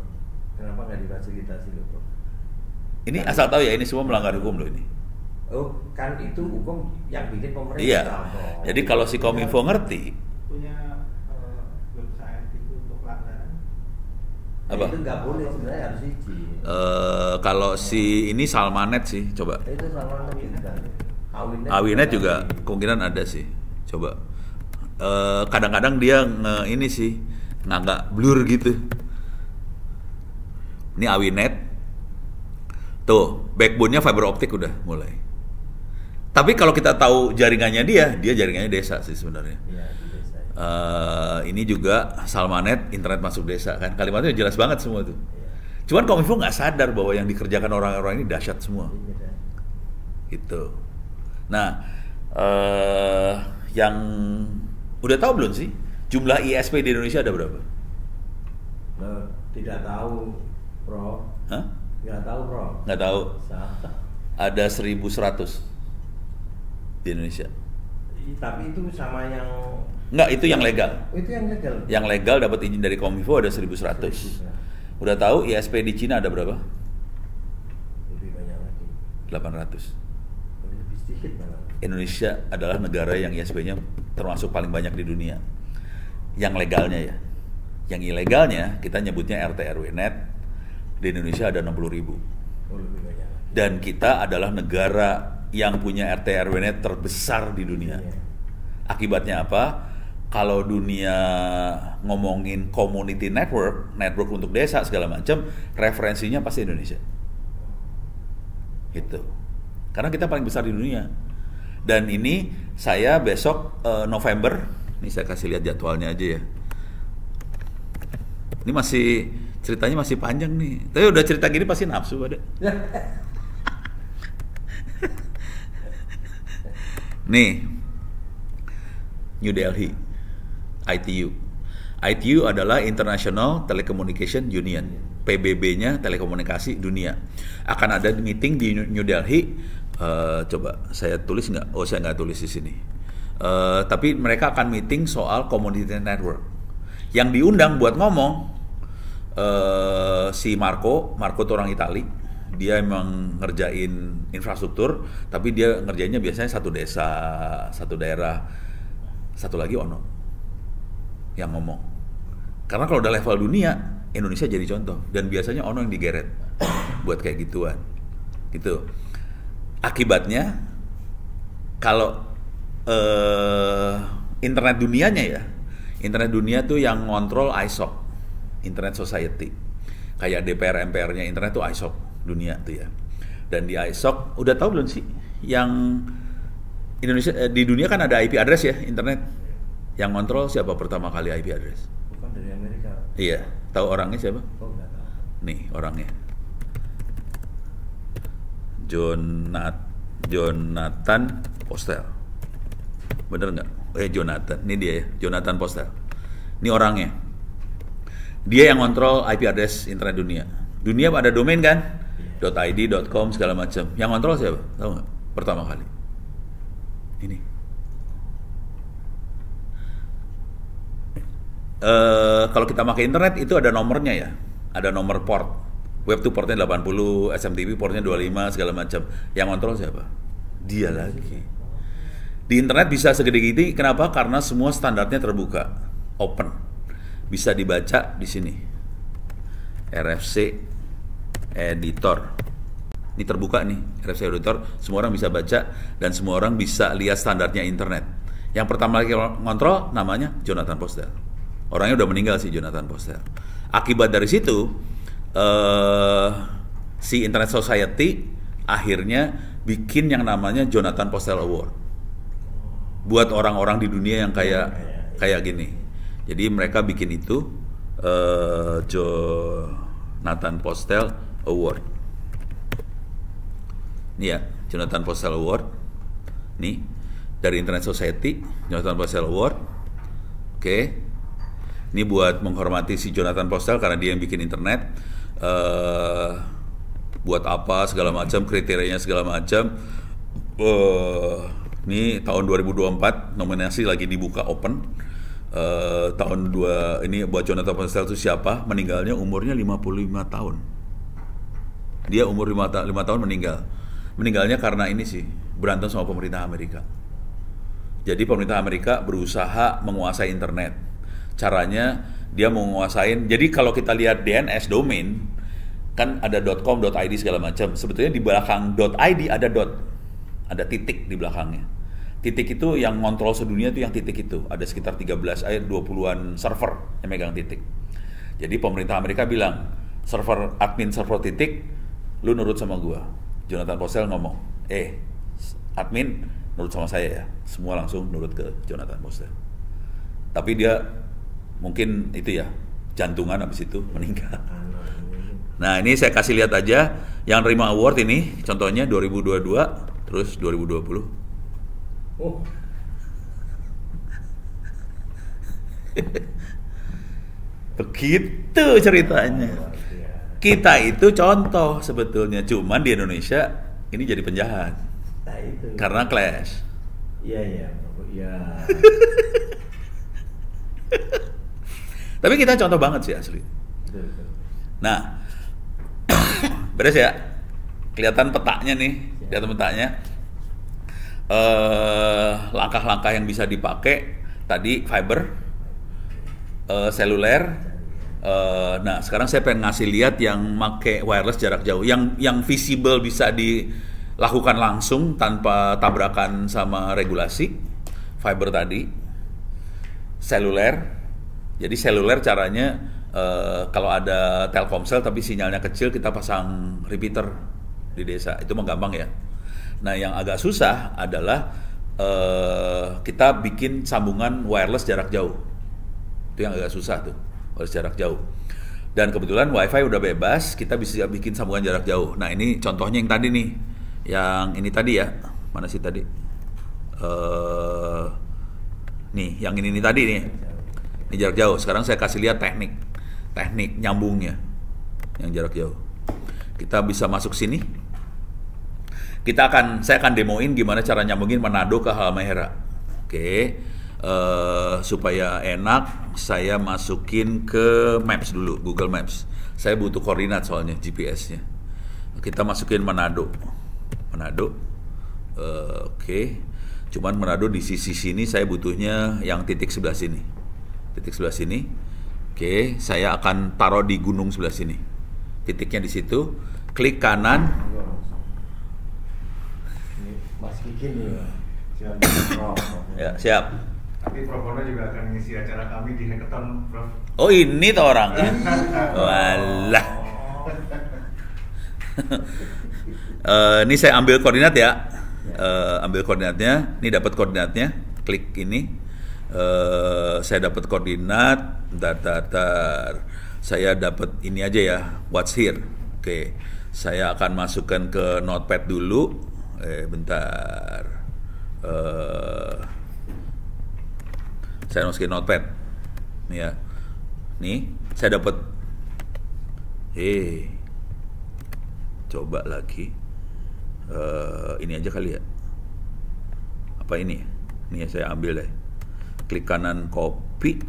Kenapa nggak difasilitasi loh, Prof? Ini asal tahu ya, ini semua melanggar hukum loh ini. Oh, kan itu hukum yang bikin pemerintah. Iya. Prof. Jadi kalau si Kominfo ngerti, Punya website itu untuk langganan. apa? Itu nggak boleh sebenarnya, harus izin. Kalau si ini Salmanet sih, coba. Itu sama kita. Awinet juga kemungkinan ada sih. Coba. Kadang-kadang dia ini sih nggak blur gitu. Ini Awinet. Tuh, backbone-nya fiber optik udah mulai. Tapi kalau kita tahu jaringannya dia jaringannya desa sih sebenarnya. Iya, di desa. Ini juga Salmanet, internet masuk desa kan. Kalimatnya jelas banget semua tuh. Cuman Kominfo nggak sadar bahwa yang dikerjakan orang-orang ini dahsyat semua. Gitu. Nah, yang udah tahu belum sih jumlah ISP di Indonesia ada berapa? Nah, Tidak tahu, Prof. Hah? Nggak tahu, Prof. Nggak tahu. Salah. Ada 1.100 di Indonesia. Tapi itu sama yang Nggak, itu yang legal. itu yang legal. Yang legal dapat izin dari Kominfo ada 1.100. Udah tahu ISP di Cina ada berapa? Lebih banyak lagi. 800. Lebih sedikit malah. Indonesia adalah negara yang ISP-nya termasuk paling banyak di dunia. Yang legalnya ya. Yang ilegalnya kita nyebutnya RT RW net. Di Indonesia ada 60.000. Oh, lebih banyak lagi. Dan kita adalah negara yang punya RT RW net terbesar di dunia. Iya. Akibatnya apa? Kalau dunia ngomongin community network untuk desa segala macam, referensinya pasti Indonesia. Gitu. Karena kita paling besar di dunia. Dan ini saya besok November, ini saya kasih lihat jadwalnya aja ya. Ini masih ceritanya masih panjang nih. Tapi udah cerita gini pasti nafsu ada. Nih, New Delhi, ITU. ITU adalah International Telecommunication Union. PBB-nya telekomunikasi dunia. Akan ada meeting di New Delhi. Coba saya tulis nggak? Oh, saya nggak tulis di sini. Tapi mereka akan meeting soal community network. Yang diundang buat ngomong si Marco itu orang Itali. Dia emang ngerjain infrastruktur, tapi dia ngerjainnya biasanya satu desa, satu daerah, satu lagi Ono yang ngomong. Karena kalau udah level dunia, Indonesia jadi contoh, dan biasanya Ono yang digeret buat kayak gituan, gitu. Akibatnya kalau internet dunianya ya, internet dunia tuh yang ngontrol ISOC, Internet Society, kayak DPR MPR-nya internet tuh ISOC dunia tuh ya. Dan di ISOC udah tahu belum sih yang Indonesia di dunia kan ada IP address ya, internet. Yang kontrol siapa pertama kali IP address? Bukan dari Amerika. Iya, tahu orangnya siapa? Oh, nggak tahu. Nih orangnya. Jonathan Postel. Bener nggak? Jonathan, ini dia ya, Jonathan Postel. Ini orangnya. Dia yang kontrol IP address internet dunia. Dunia ada domain kan? .id, .com segala macam. Yang kontrol siapa? Tahu nggak? Pertama kali. Ini. Kalau kita pakai internet itu ada nomornya ya. Ada nomor port. Web tuh portnya 80, SMTP portnya 25 segala macam. Yang kontrol siapa? Dia lagi. Di internet bisa segede gitu. Kenapa? Karena semua standarnya terbuka, open. Bisa dibaca di sini. RFC Editor. Ini terbuka nih, RFC Editor. Semua orang bisa baca dan semua orang bisa lihat standarnya internet. Yang pertama lagi ngontrol namanya Jonathan Postel. Orangnya udah meninggal sih, Jonathan Postel. Akibat dari situ si Internet Society akhirnya bikin yang namanya Jonathan Postel Award buat orang-orang di dunia yang kayak gini. Jadi mereka bikin itu Jonathan Postel Award. Nih ya, Jonathan Postel Award. Nih dari Internet Society, Jonathan Postel Award. Oke. Ini buat menghormati si Jonathan Postel karena dia yang bikin internet. Buat apa segala macam, kriterianya segala macam. Ini tahun 2024 nominasi lagi dibuka open. Ini buat Jonathan Postel itu siapa? Meninggalnya umurnya 55 tahun. Dia umur 5 tahun meninggal. Meninggalnya karena ini sih, berantem sama pemerintah Amerika. Jadi pemerintah Amerika berusaha menguasai internet. Caranya dia menguasain. Jadi kalau kita lihat DNS domain kan ada .com, .id segala macam. Sebetulnya di belakang .id ada titik di belakangnya. Titik itu yang ngontrol sedunia itu yang titik itu. Ada sekitar 20-an server yang megang titik. Jadi pemerintah Amerika bilang, admin server titik, lu nurut sama gua. Jonathan Postel ngomong, admin nurut sama saya ya. Semua langsung nurut ke Jonathan Postel. Tapi dia mungkin itu ya, jantungan habis itu meninggal. Nah ini saya kasih lihat aja yang terima award ini, contohnya 2022, terus 2020. Oh. Begitu ceritanya. Kita itu contoh sebetulnya, cuman di Indonesia ini jadi penjahat. Nah itu. Karena clash. Iya. Tapi kita contoh banget sih asli. Betul. Nah, beres ya. Kelihatan petanya nih, kelihatan petanya. Langkah-langkah yang bisa dipakai tadi fiber, seluler. Nah, sekarang saya pengen ngasih lihat yang make wireless jarak jauh, yang visible bisa dilakukan langsung tanpa tabrakan sama regulasi. Fiber tadi, seluler. Jadi seluler caranya kalau ada Telkomsel tapi sinyalnya kecil, kita pasang repeater di desa. Itu mah gampang ya. Nah, yang agak susah adalah kita bikin sambungan wireless jarak jauh. Itu yang agak susah tuh, wireless jarak jauh. Dan kebetulan WiFi udah bebas, kita bisa bikin sambungan jarak jauh. Nah, ini contohnya yang tadi nih. Yang ini tadi ya. Mana sih tadi? Nih, yang ini tadi nih. Ini jarak jauh. Sekarang saya kasih lihat teknik nyambungnya yang jarak jauh. Kita bisa masuk sini. Saya akan demoin gimana cara nyambungin Manado ke Halmahera. Oke. Supaya enak, saya masukin ke Maps dulu, Google Maps. Saya butuh koordinat soalnya GPS-nya. Kita masukin Manado. Oke. Cuman Manado di sisi sini saya butuhnya yang titik sebelah sini. Oke, saya akan taruh di gunung sebelah sini. Titiknya di situ. Klik kanan. Ini Mas Kiki nih, Ya, siap. Tapi Prof Bono juga akan mengisi acara kami di Hackathon, Prof. Oh, ini tuh orang. Walah. Ini saya ambil koordinat ya. Ambil koordinatnya. Ini dapat koordinatnya. Klik ini. Saya dapat koordinat. Bentar. Saya dapat ini aja ya. What's here? Oke. Saya akan masukkan ke notepad dulu. Bentar. Saya masukin notepad. Nih ya. Nih, saya dapat. Coba lagi. Ini aja kali ya. Apa ini? Ini ya, saya ambil deh. Klik kanan copy.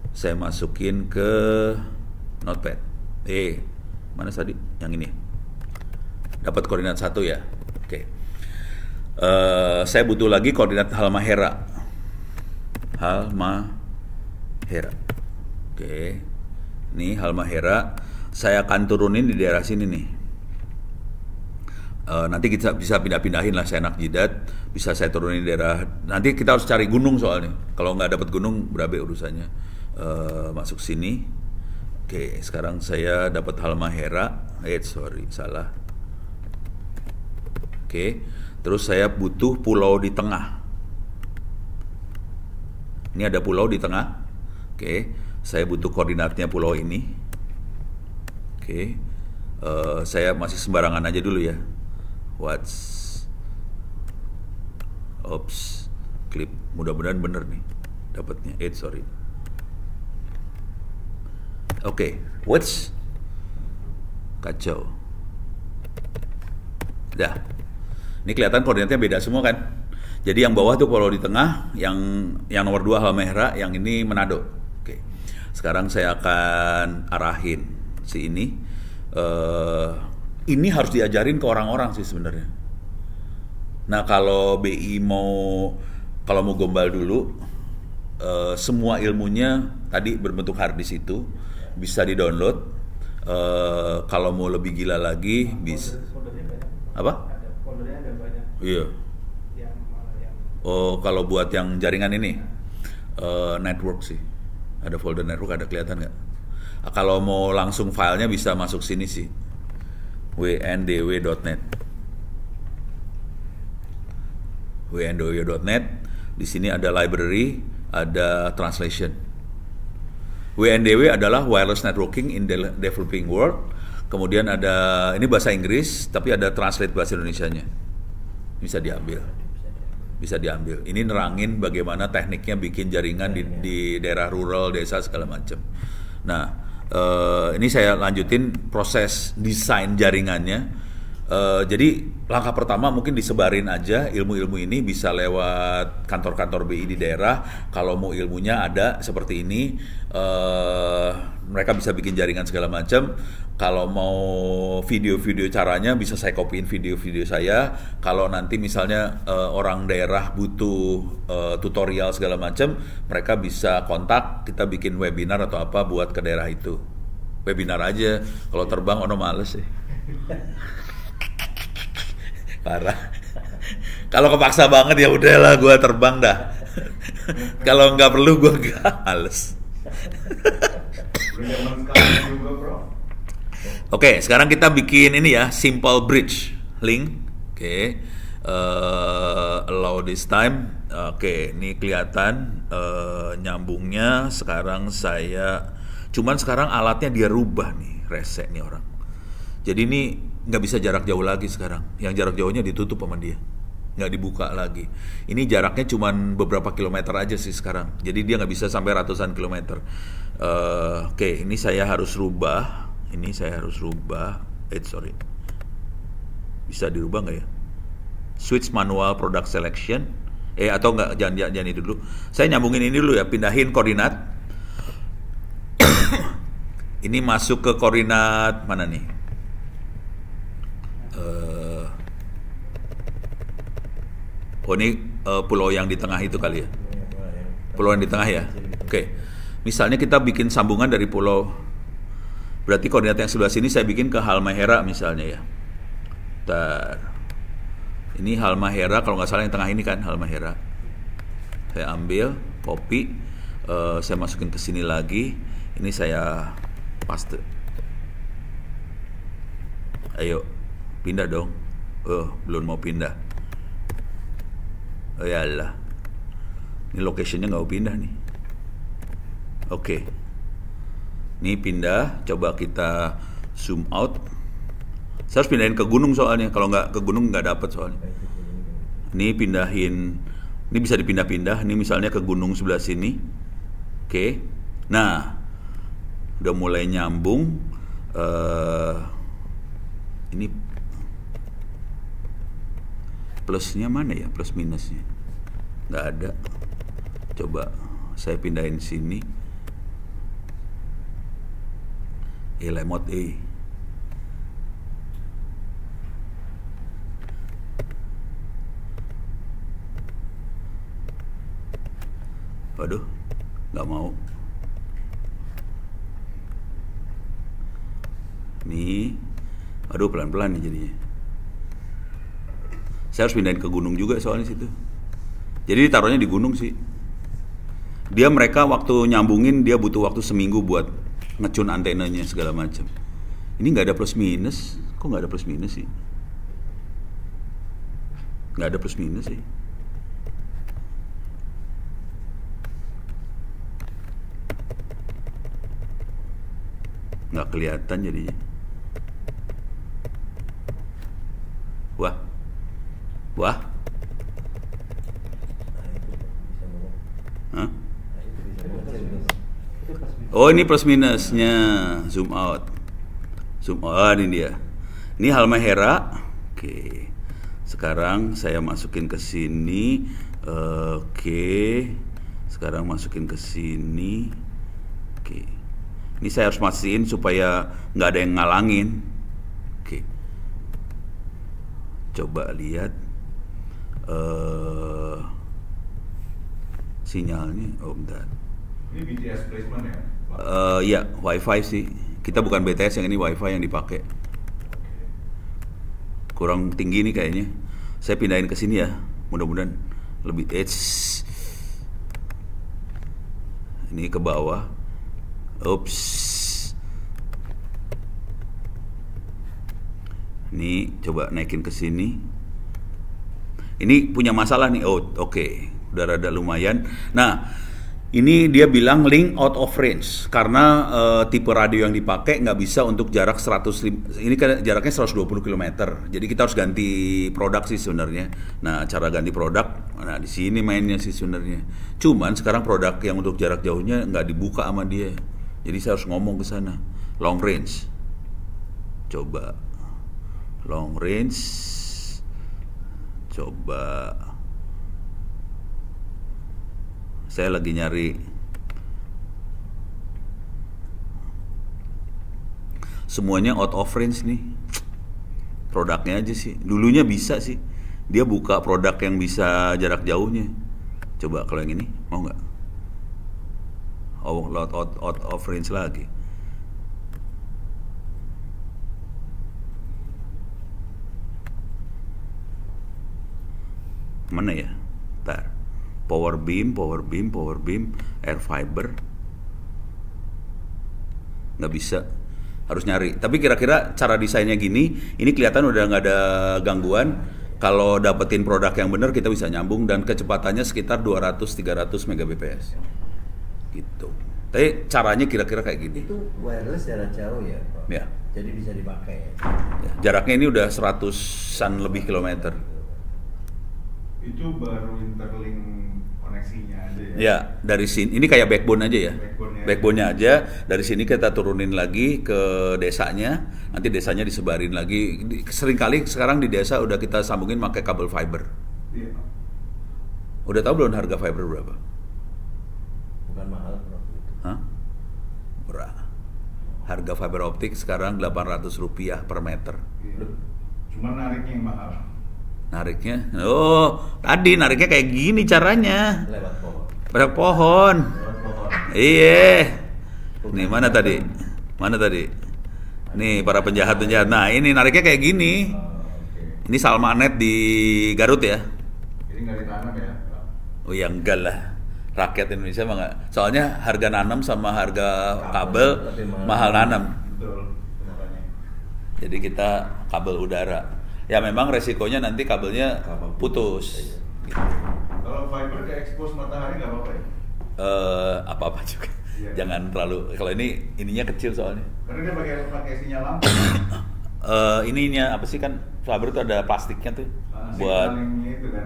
Saya masukin ke notepad. Mana tadi? Yang ini. Dapat koordinat 1 ya. Oke. Saya butuh lagi koordinat Halmahera. Oke. Nih Halmahera. Saya akan turunin di daerah sini nih. Nanti kita bisa pindah-pindahin lah, saya enak jidat, bisa saya turunin di daerah. Nanti kita harus cari gunung soalnya. Kalau nggak dapat gunung, berabe urusannya. Masuk sini. Oke, sekarang saya dapat Halmahera. Salah. Oke, terus saya butuh pulau di tengah. Ini ada pulau di tengah. Oke, saya butuh koordinatnya pulau ini. Oke, saya masih sembarangan aja dulu ya. Klip, mudah-mudahan bener nih dapatnya. Oke, kacau. Dah. Ini kelihatan koordinatnya beda semua kan? Jadi yang bawah tuh pulau di tengah, yang nomor 2 Halmahera, yang ini Manado. Oke. Sekarang saya akan arahin si ini. Ini harus diajarin ke orang-orang sih sebenarnya. Nah, kalau BI mau gombal dulu, semua ilmunya tadi berbentuk harddisk itu bisa di-download. Kalau mau lebih gila lagi bisa. Apa? Foldernya ada banyak. Iya. Oh, kalau buat yang jaringan ini network sih. Ada folder network, ada kelihatan nggak? Kalau mau langsung filenya bisa masuk sini sih. wndw.net. wndw.net. Di sini ada library, ada translation. WNDW adalah wireless networking in the developing world. Kemudian ada ini bahasa Inggris, tapi ada translate bahasa Indonesianya. Bisa diambil. bisa diambil. Ini nerangin bagaimana tekniknya bikin jaringan di daerah rural, desa segala macam. Nah, ini saya lanjutin proses desain jaringannya. Jadi langkah pertama mungkin disebarin aja ilmu-ilmu ini, bisa lewat kantor-kantor BI di daerah. Kalau mau ilmunya ada seperti ini, mereka bisa bikin jaringan segala macam. Kalau mau video-video caranya, bisa saya copyin video-video saya. Kalau nanti misalnya orang daerah butuh tutorial segala macam, mereka bisa kontak, kita bikin webinar atau apa buat ke daerah itu. Webinar aja, kalau terbang ono males sih. Parah. Kalau kepaksa banget ya udahlah gue terbang dah. Kalau nggak perlu gue nggak, males. Oke, sekarang kita bikin ini ya, simple bridge link. Oke, allow this time. Oke, ini kelihatan nyambungnya. Sekarang cuman sekarang alatnya dia rubah nih, reset nih orang. Jadi ini nggak bisa jarak jauh lagi sekarang. Yang jarak jauhnya ditutup sama dia, nggak dibuka lagi. Ini jaraknya cuma beberapa kilometer aja sih sekarang. Jadi dia nggak bisa sampai ratusan kilometer. Oke, ini saya harus rubah. Sorry. Bisa dirubah nggak ya? Switch manual product selection. Atau nggak? Jangan itu dulu. Saya nyambungin ini dulu ya. Pindahin koordinat. Ini masuk ke koordinat mana nih? Ini pulau yang di tengah itu kali ya? Pulau yang di tengah ya? Oke. Misalnya kita bikin sambungan dari pulau, berarti koordinat yang sebelah sini saya bikin ke Halmahera misalnya ya. Bentar. Ini Halmahera, kalau nggak salah yang tengah ini kan Halmahera. Saya ambil, copy, saya masukin ke sini lagi. Ini saya paste. Ayo, pindah dong. Belum mau pindah. Oh ya Allah, ini locationnya nggak mau pindah nih. Oke, ini pindah. Coba kita zoom out. Saya harus pindahin ke gunung soalnya. Kalau nggak ke gunung nggak dapet soalnya. Ini pindahin. Ini bisa dipindah-pindah. Ini misalnya ke gunung sebelah sini. Oke. Nah, udah mulai nyambung. Ini plusnya mana ya? Plus minusnya nggak ada. Coba saya pindahin sini. Lemot waduh, nggak mau. Nih, aduh pelan-pelan nih jadinya. Saya harus pindahin ke gunung juga soalnya situ. Jadi ditaruhnya di gunung sih. Mereka waktu nyambungin dia butuh waktu seminggu buat ngecun antenanya segala macam. Ini nggak ada plus minus. Kok nggak ada plus minus sih? Nggak ada plus minus sih. Nggak kelihatan jadinya. Wah. Hah? Oh, ini plus minusnya. Zoom out. Ini dia. Ini Halmahera. Oke. Sekarang saya masukin ke sini. Oke. Sekarang masukin ke sini. Oke. Ini saya harus mastiin supaya nggak ada yang ngalangin. Oke. Coba lihat. Sinyalnya, bentar. Ini BTS placement ya? Ya, WiFi sih. Kita bukan BTS, yang ini WiFi yang dipakai. Kurang tinggi nih kayaknya. Saya pindahin ke sini ya. Mudah-mudahan lebih ini ke bawah. Ups. Ini coba naikin ke sini. Ini punya masalah nih. Oke. Udah rada lumayan. Nah, Ini dia bilang link out of range karena tipe radio yang dipakai nggak bisa untuk jarak 100, ini kan jaraknya 120 km. Jadi kita harus ganti produk sih sebenarnya. Nah, cara ganti produk, nah di sini mainnya sih sebenarnya. Cuman sekarang produk yang untuk jarak jauhnya nggak dibuka sama dia. Jadi saya harus ngomong ke sana. Long range. Coba long range. Coba. Saya lagi nyari semuanya out of range nih produknya aja sih. Dulunya bisa sih dia buka produk yang bisa jarak jauhnya. Coba kalau yang ini mau nggak? Oh, out of range lagi. Mana ya? Ntar. Power beam, air fiber, nggak bisa, harus nyari. Tapi kira-kira cara desainnya gini, ini kelihatan udah nggak ada gangguan. Kalau dapetin produk yang benar kita bisa nyambung dan kecepatannya sekitar 200-300 Mbps, gitu. Tapi caranya kira-kira kayak gini. Itu wireless jarak jauh ya, Pak? Ya. Jadi bisa dipakai. Ya, jaraknya ini udah 100-an lebih kilometer. Itu baru interlink koneksinya aja ya? Ya, dari sini, ini kayak backbone aja ya. Backbone-nya aja, dari sini kita turunin lagi ke desanya, nanti desanya disebarin lagi. Seringkali sekarang di desa udah kita sambungin pakai kabel fiber. Iya. Udah tahu belum harga fiber berapa? Bukan mahal, Bro. Hah? Murah. Harga fiber optik sekarang Rp800 per meter. Iya. Cuma nariknya yang mahal. Nariknya, tadi nariknya kayak gini caranya. Lewat pohon. Lewat pohon. Lewat pohon. Iya. Nih mana tadi? Mana tadi? Nih para penjahat-penjahat. Nah ini nariknya kayak gini. Oke. Ini Salmanet di Garut ya. Jadi nggak ditanam ya, Pak? Oh ya enggak lah. Rakyat Indonesia mah nggak. Soalnya harga nanam sama harga kabel lebih mahal nanam. Betul, makanya. Jadi kita kabel udara. Ya memang resikonya nanti kabelnya putus. Gitu. Kalau fiber ke expose matahari nggak apa-apa ya? Apa-apa juga. Iya. Jangan terlalu. Kalau ini ininya kecil soalnya. Karena dia pakai sinyal lampu. Ininya apa sih kan fiber itu ada plastiknya tuh buat. Signalingnya itu kan.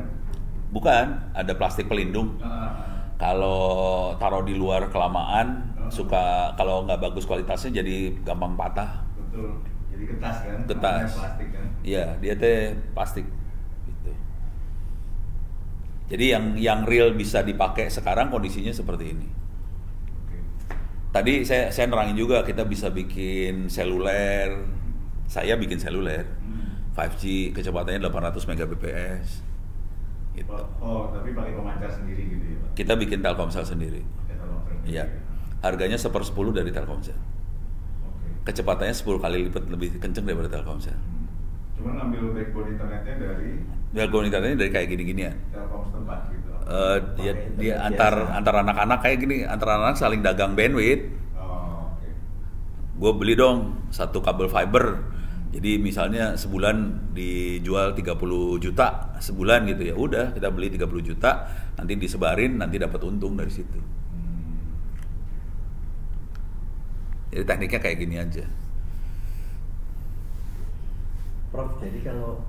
Bukan, ada plastik pelindung. Kalau taruh di luar kelamaan suka kalau nggak bagus kualitasnya jadi gampang patah. Betul. Jadi getas kan? Getas. Namanya plastik kan? Iya, dia teh plastik. Gitu. Jadi yang real bisa dipakai sekarang kondisinya seperti ini. Oke. Tadi saya nerangin juga kita bisa bikin seluler. Saya bikin seluler. 5G kecepatannya 800 Mbps. Gitu. Oh, tapi pakai pemancar sendiri gitu ya, Pak? Kita bikin Telkomsel sendiri. Pakai Telkomsel sendiri. Iya. Harganya 1/10 dari Telkomsel. Oke. Kecepatannya 10 kali lipat lebih kenceng daripada Telkomsel. Cuma ngambil backbone internetnya dari Backbone internetnya dari kayak gini-ginian. Telkom setempat gitu. Dia antar anak-anak kayak gini, antar anak saling dagang bandwidth. Oh, oke. Gue beli dong satu kabel fiber. Jadi misalnya sebulan dijual 30 juta sebulan gitu ya. Udah kita beli 30 juta, nanti disebarin, nanti dapat untung dari situ. Jadi tekniknya kayak gini aja. Prof, jadi kalau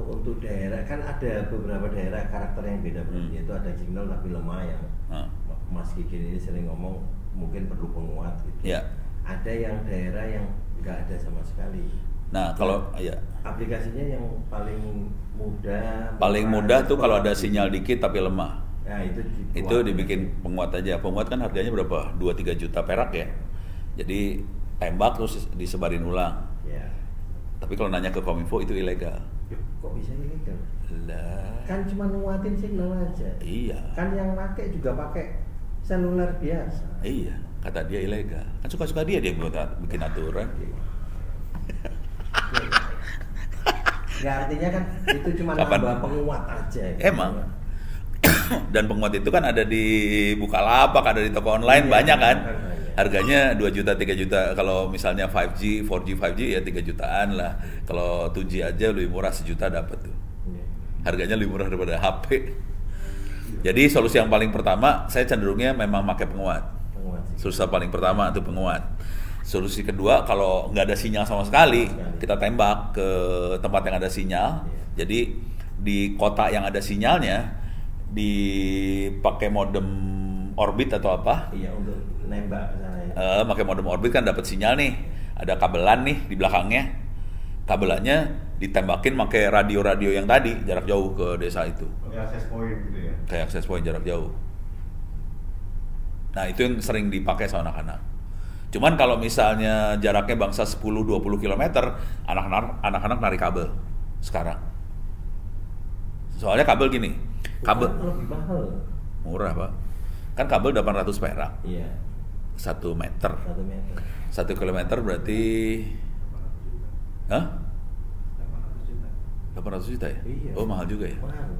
untuk daerah kan ada beberapa daerah karakter yang beda, yaitu ada signal tapi lemah yang Mas Kiki ini sering ngomong mungkin perlu penguat gitu. Ya. Ada yang daerah yang nggak ada sama sekali. Nah kalau ya aplikasinya yang paling mudah. paling mudah tuh kalau ada sinyal dikit tapi lemah. Nah Itu dibikin penguat aja. Penguat kan harganya berapa? 2-3 juta perak ya. Jadi tembak terus disebarin ulang. Ya. Tapi kalau nanya ke Kominfo itu ilegal. Kok bisa ilegal? Lah. Kan cuma nguatin signal aja. Iya. Kan yang pakai juga pakai seluler biasa. Iya, kata dia ilegal. Kan suka-suka dia bikin aturan. Ya artinya kan itu cuma nambah penguat aja. Emang. Dan penguat itu kan ada di Bukalapak, ada di toko online, banyak kan. Harganya 2 juta, 3 juta. Kalau misalnya 5G, 4G, 5G ya 3 jutaan lah. Kalau 2G aja lebih murah, 1 juta dapat tuh. Harganya lebih murah daripada HP. Jadi solusi yang paling pertama, saya cenderungnya memang pakai penguat. sih. Solusi paling pertama itu penguat. Solusi kedua, kalau nggak ada sinyal sama sekali, kita tembak ke tempat yang ada sinyal. Jadi di kota yang ada sinyalnya, dipakai modem orbit atau apa? Iya, untuk nembak ke sana ya. Pakai modem orbit kan dapat sinyal nih, ada kabelan nih di belakangnya. Kabelannya ditembakin pakai radio-radio yang tadi jarak jauh ke desa itu. Kayak access point gitu ya. Kayak access point jarak jauh. Nah, itu yang sering dipakai sama anak-anak. Cuman kalau misalnya jaraknya bangsa 10-20 km, anak-anak narik kabel sekarang. Soalnya kabel gini, kabel lebih mahal. murah, Pak. Kan kabel 800 perak. Iya. 1 meter. 1 meter. 1 kilometer berarti 800 juta ya? Iya. Oh, mahal juga ya? Mahal.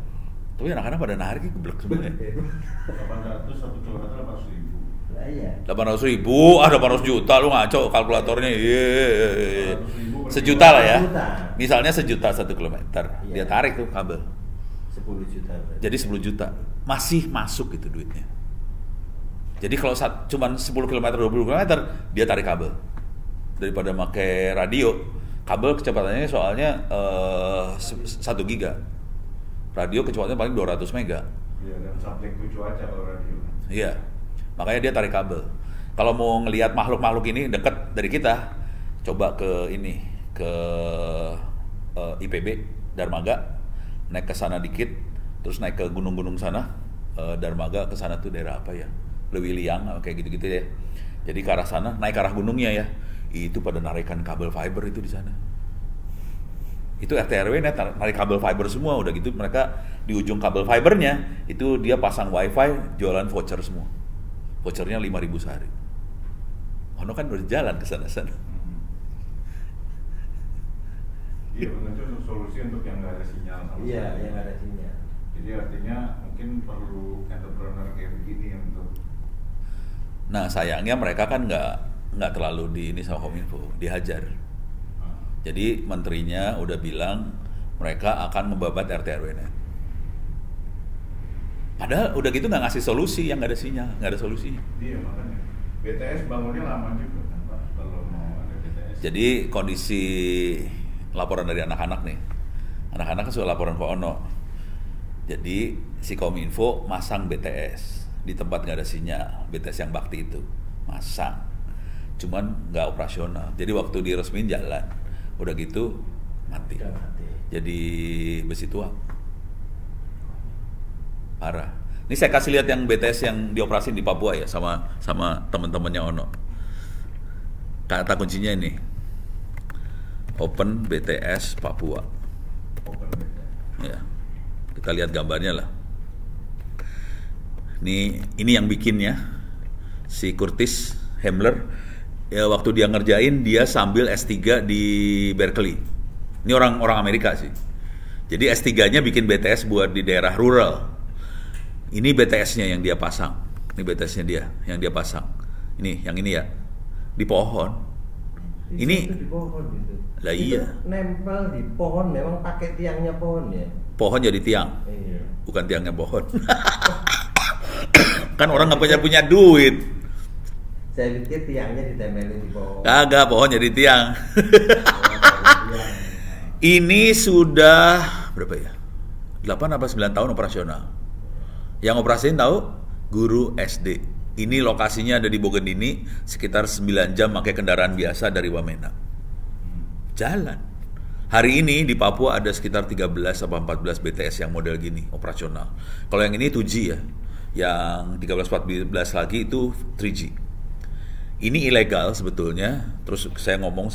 Tapi anak-anak pada narik geblek semua ya? 800 1 kilometer 800 ribu. Lah iya. 800 ribu, 800 juta, lu ngaco kalkulatornya. Iya. Sejuta lah ya. Misalnya sejuta 1 kilometer, Iya. dia tarik tuh kabel. 10 juta berarti. Jadi 10 juta, masih masuk itu duitnya. Jadi kalau cuman 10 km, 20 km, dia tarik kabel. Daripada pakai radio, kabel kecepatannya soalnya 1 giga. Radio kecepatannya paling 200 mega. Iya, dan subject to cuaca kalau radio. Iya, makanya dia tarik kabel. Kalau mau ngelihat makhluk-makhluk ini dekat dari kita, coba ke ini, ke IPB, Darmaga, naik ke sana dikit, terus naik ke gunung-gunung sana, Darmaga ke sana tuh daerah apa ya? Lewiliang, kayak gitu-gitu ya. Jadi ke arah sana, naik ke arah gunungnya ya, itu pada narikan kabel fiber itu di sana. Itu RT RW narik kabel fiber semua, udah gitu mereka di ujung kabel fibernya itu dia pasang wifi, jualan voucher semua. Vouchernya 5.000 sehari. Ono kan udah jalan ke sana-sana. Iya, benar itu solusi untuk yang nggak ada sinyal sama Iya, sekali. yang ada sinyal. Jadi artinya mungkin perlu entrepreneur kayak begini untuk. Nah sayangnya mereka kan nggak terlalu di ini sama Kominfo, dihajar. Jadi menterinya udah bilang mereka akan membabat RT RW-nya. Padahal udah gitu nggak ngasih solusi, yang nggak ada sinyal, nggak ada solusinya. Iya makanya. BTS bangunnya lama juga kan Pak kalau mau ada BTS. Jadi kondisi laporan dari anak-anak nih, anak-anak kan sudah laporan Pak Ono. Jadi si Kominfo masang BTS di tempat nggak ada sinyal, BTS yang bakti itu masang, cuman nggak operasional. Jadi waktu diresmin jalan, udah gitu mati. Jadi besi tua, parah. Ini saya kasih lihat yang BTS yang dioperasin di Papua ya, sama teman-temannya Ono. Kata kuncinya ini, Open BTS Papua. Open BTS. Ya, kita lihat gambarnya lah. Ini yang bikinnya si Curtis Hamler. Ya, waktu dia ngerjain dia sambil S3 di Berkeley. Ini orang Amerika sih. Jadi S3-nya bikin BTS buat di daerah rural. Ini BTS-nya yang dia pasang. Ini BTS-nya dia yang dia pasang. Ini yang ini ya. Di pohon. Ini di pohon gitu. Lah iya. Nempel di pohon, memang pakai tiangnya pohon ya. Pohon jadi tiang. Iya. Bukan tiangnya pohon. Kan orang nggak punya duit. Saya pikir tiangnya ditempelin di pohon. Kagak, pohon jadi tiang. Ini sudah berapa ya? 8 apa 9 tahun operasional. Yang operasiin tahu? Guru SD. Ini lokasinya ada di Bogendini, sekitar 9 jam pakai kendaraan biasa dari Wamena. Jalan. Hari ini di Papua ada sekitar 13 atau 14 BTS yang model gini, operasional. Kalau yang ini 2G ya. Yang 13-14 lagi itu 3G. Ini ilegal sebetulnya. Terus saya ngomong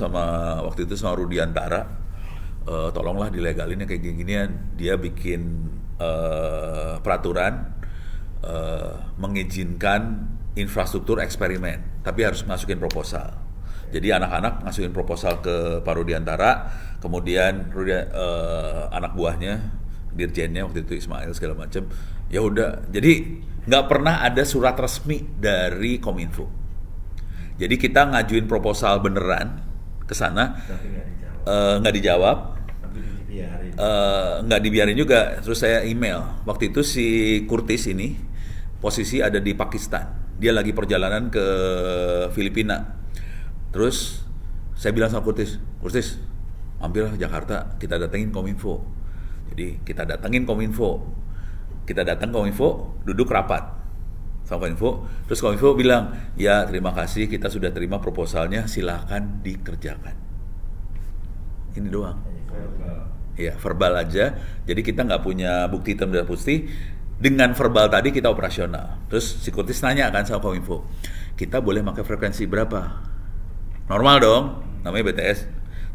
waktu itu sama Rudiantara, tolonglah dilegalin kayak gini-ginian. Dia bikin peraturan mengizinkan infrastruktur eksperimen, tapi harus masukin proposal. Jadi anak-anak masukin proposal ke Pak Rudiantara, kemudian anak buahnya, dirjennya waktu itu Ismail segala macam. Ya udah, jadi nggak pernah ada surat resmi dari Kominfo. Jadi kita ngajuin proposal beneran ke sana, nggak dijawab. Dibiarin. Nggak dibiarin juga. Terus saya email. Waktu itu si Curtis ini posisi ada di Pakistan. Dia lagi perjalanan ke Filipina. Terus saya bilang sama Curtis, mampirlah Jakarta, kita datengin Kominfo. Jadi kita datengin Kominfo. Kita datang Kominfo, duduk rapat sama Kominfo. Terus Kominfo bilang, ya terima kasih, kita sudah terima proposalnya, silahkan dikerjakan. Ini doang. Iya, verbal aja. Jadi kita nggak punya bukti hitam dan putih. Dengan verbal tadi kita operasional. Terus si Curtis nanya kan sama Kominfo, kita boleh pakai frekuensi berapa? Normal dong, namanya BTS.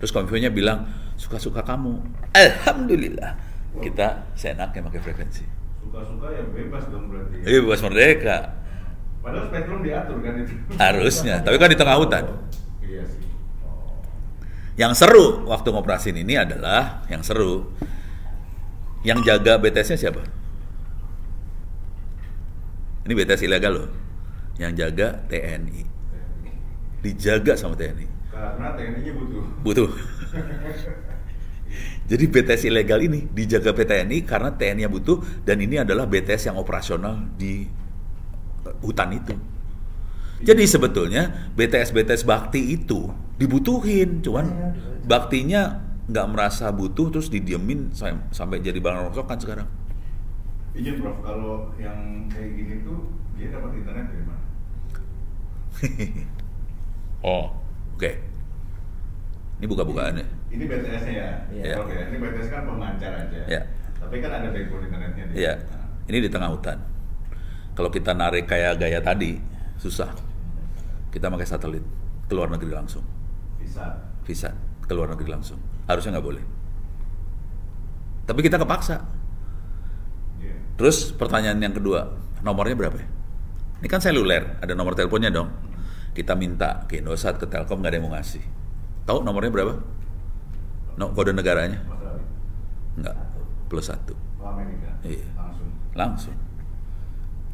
Terus Kominfo-nya bilang, suka-suka kamu. Alhamdulillah, kita seenaknya pakai frekuensi. Suka-suka ya bebas dong berarti. Iya, bebas merdeka. Padahal spektrum diatur kan itu. Harusnya, tapi kan di tengah hutan. Iya sih. Yang seru waktu ngoperasin ini adalah, yang jaga BTS-nya siapa? Ini BTS ilegal loh. Yang jaga TNI. Dijaga sama TNI. Karena TNI-nya butuh. Jadi BTS ilegal ini dijaga TNI karena TNI-nya butuh, dan ini adalah BTS yang operasional di hutan itu. Jadi sebetulnya BTS bakti itu dibutuhin, cuman baktinya nggak merasa butuh, terus didiemin sampai jadi barang rongsokan sekarang. Izin Prof, kalau yang kayak gini tuh dia dapat internet dari mana? Oke. Ini buka-bukaan ya? Ini BTS-nya ya? Iya. Oke, ini BTS kan pemancar aja. Iya. Tapi kan ada backbone internetnya. Iya. Ini di tengah hutan. Kalau kita narik kayak gaya tadi, susah. Kita pakai satelit, ke luar negeri langsung. Visa, ke luar negeri langsung. Harusnya nggak boleh. Tapi kita kepaksa. Terus pertanyaan yang kedua, nomornya berapa ya? Ini kan seluler, ada nomor teleponnya dong. Kita minta ke Indosat, ke Telkom, nggak ada yang mau ngasih. Tahu nomornya berapa? Kode negaranya? Nggak, +1. Amerika? Iya. Langsung?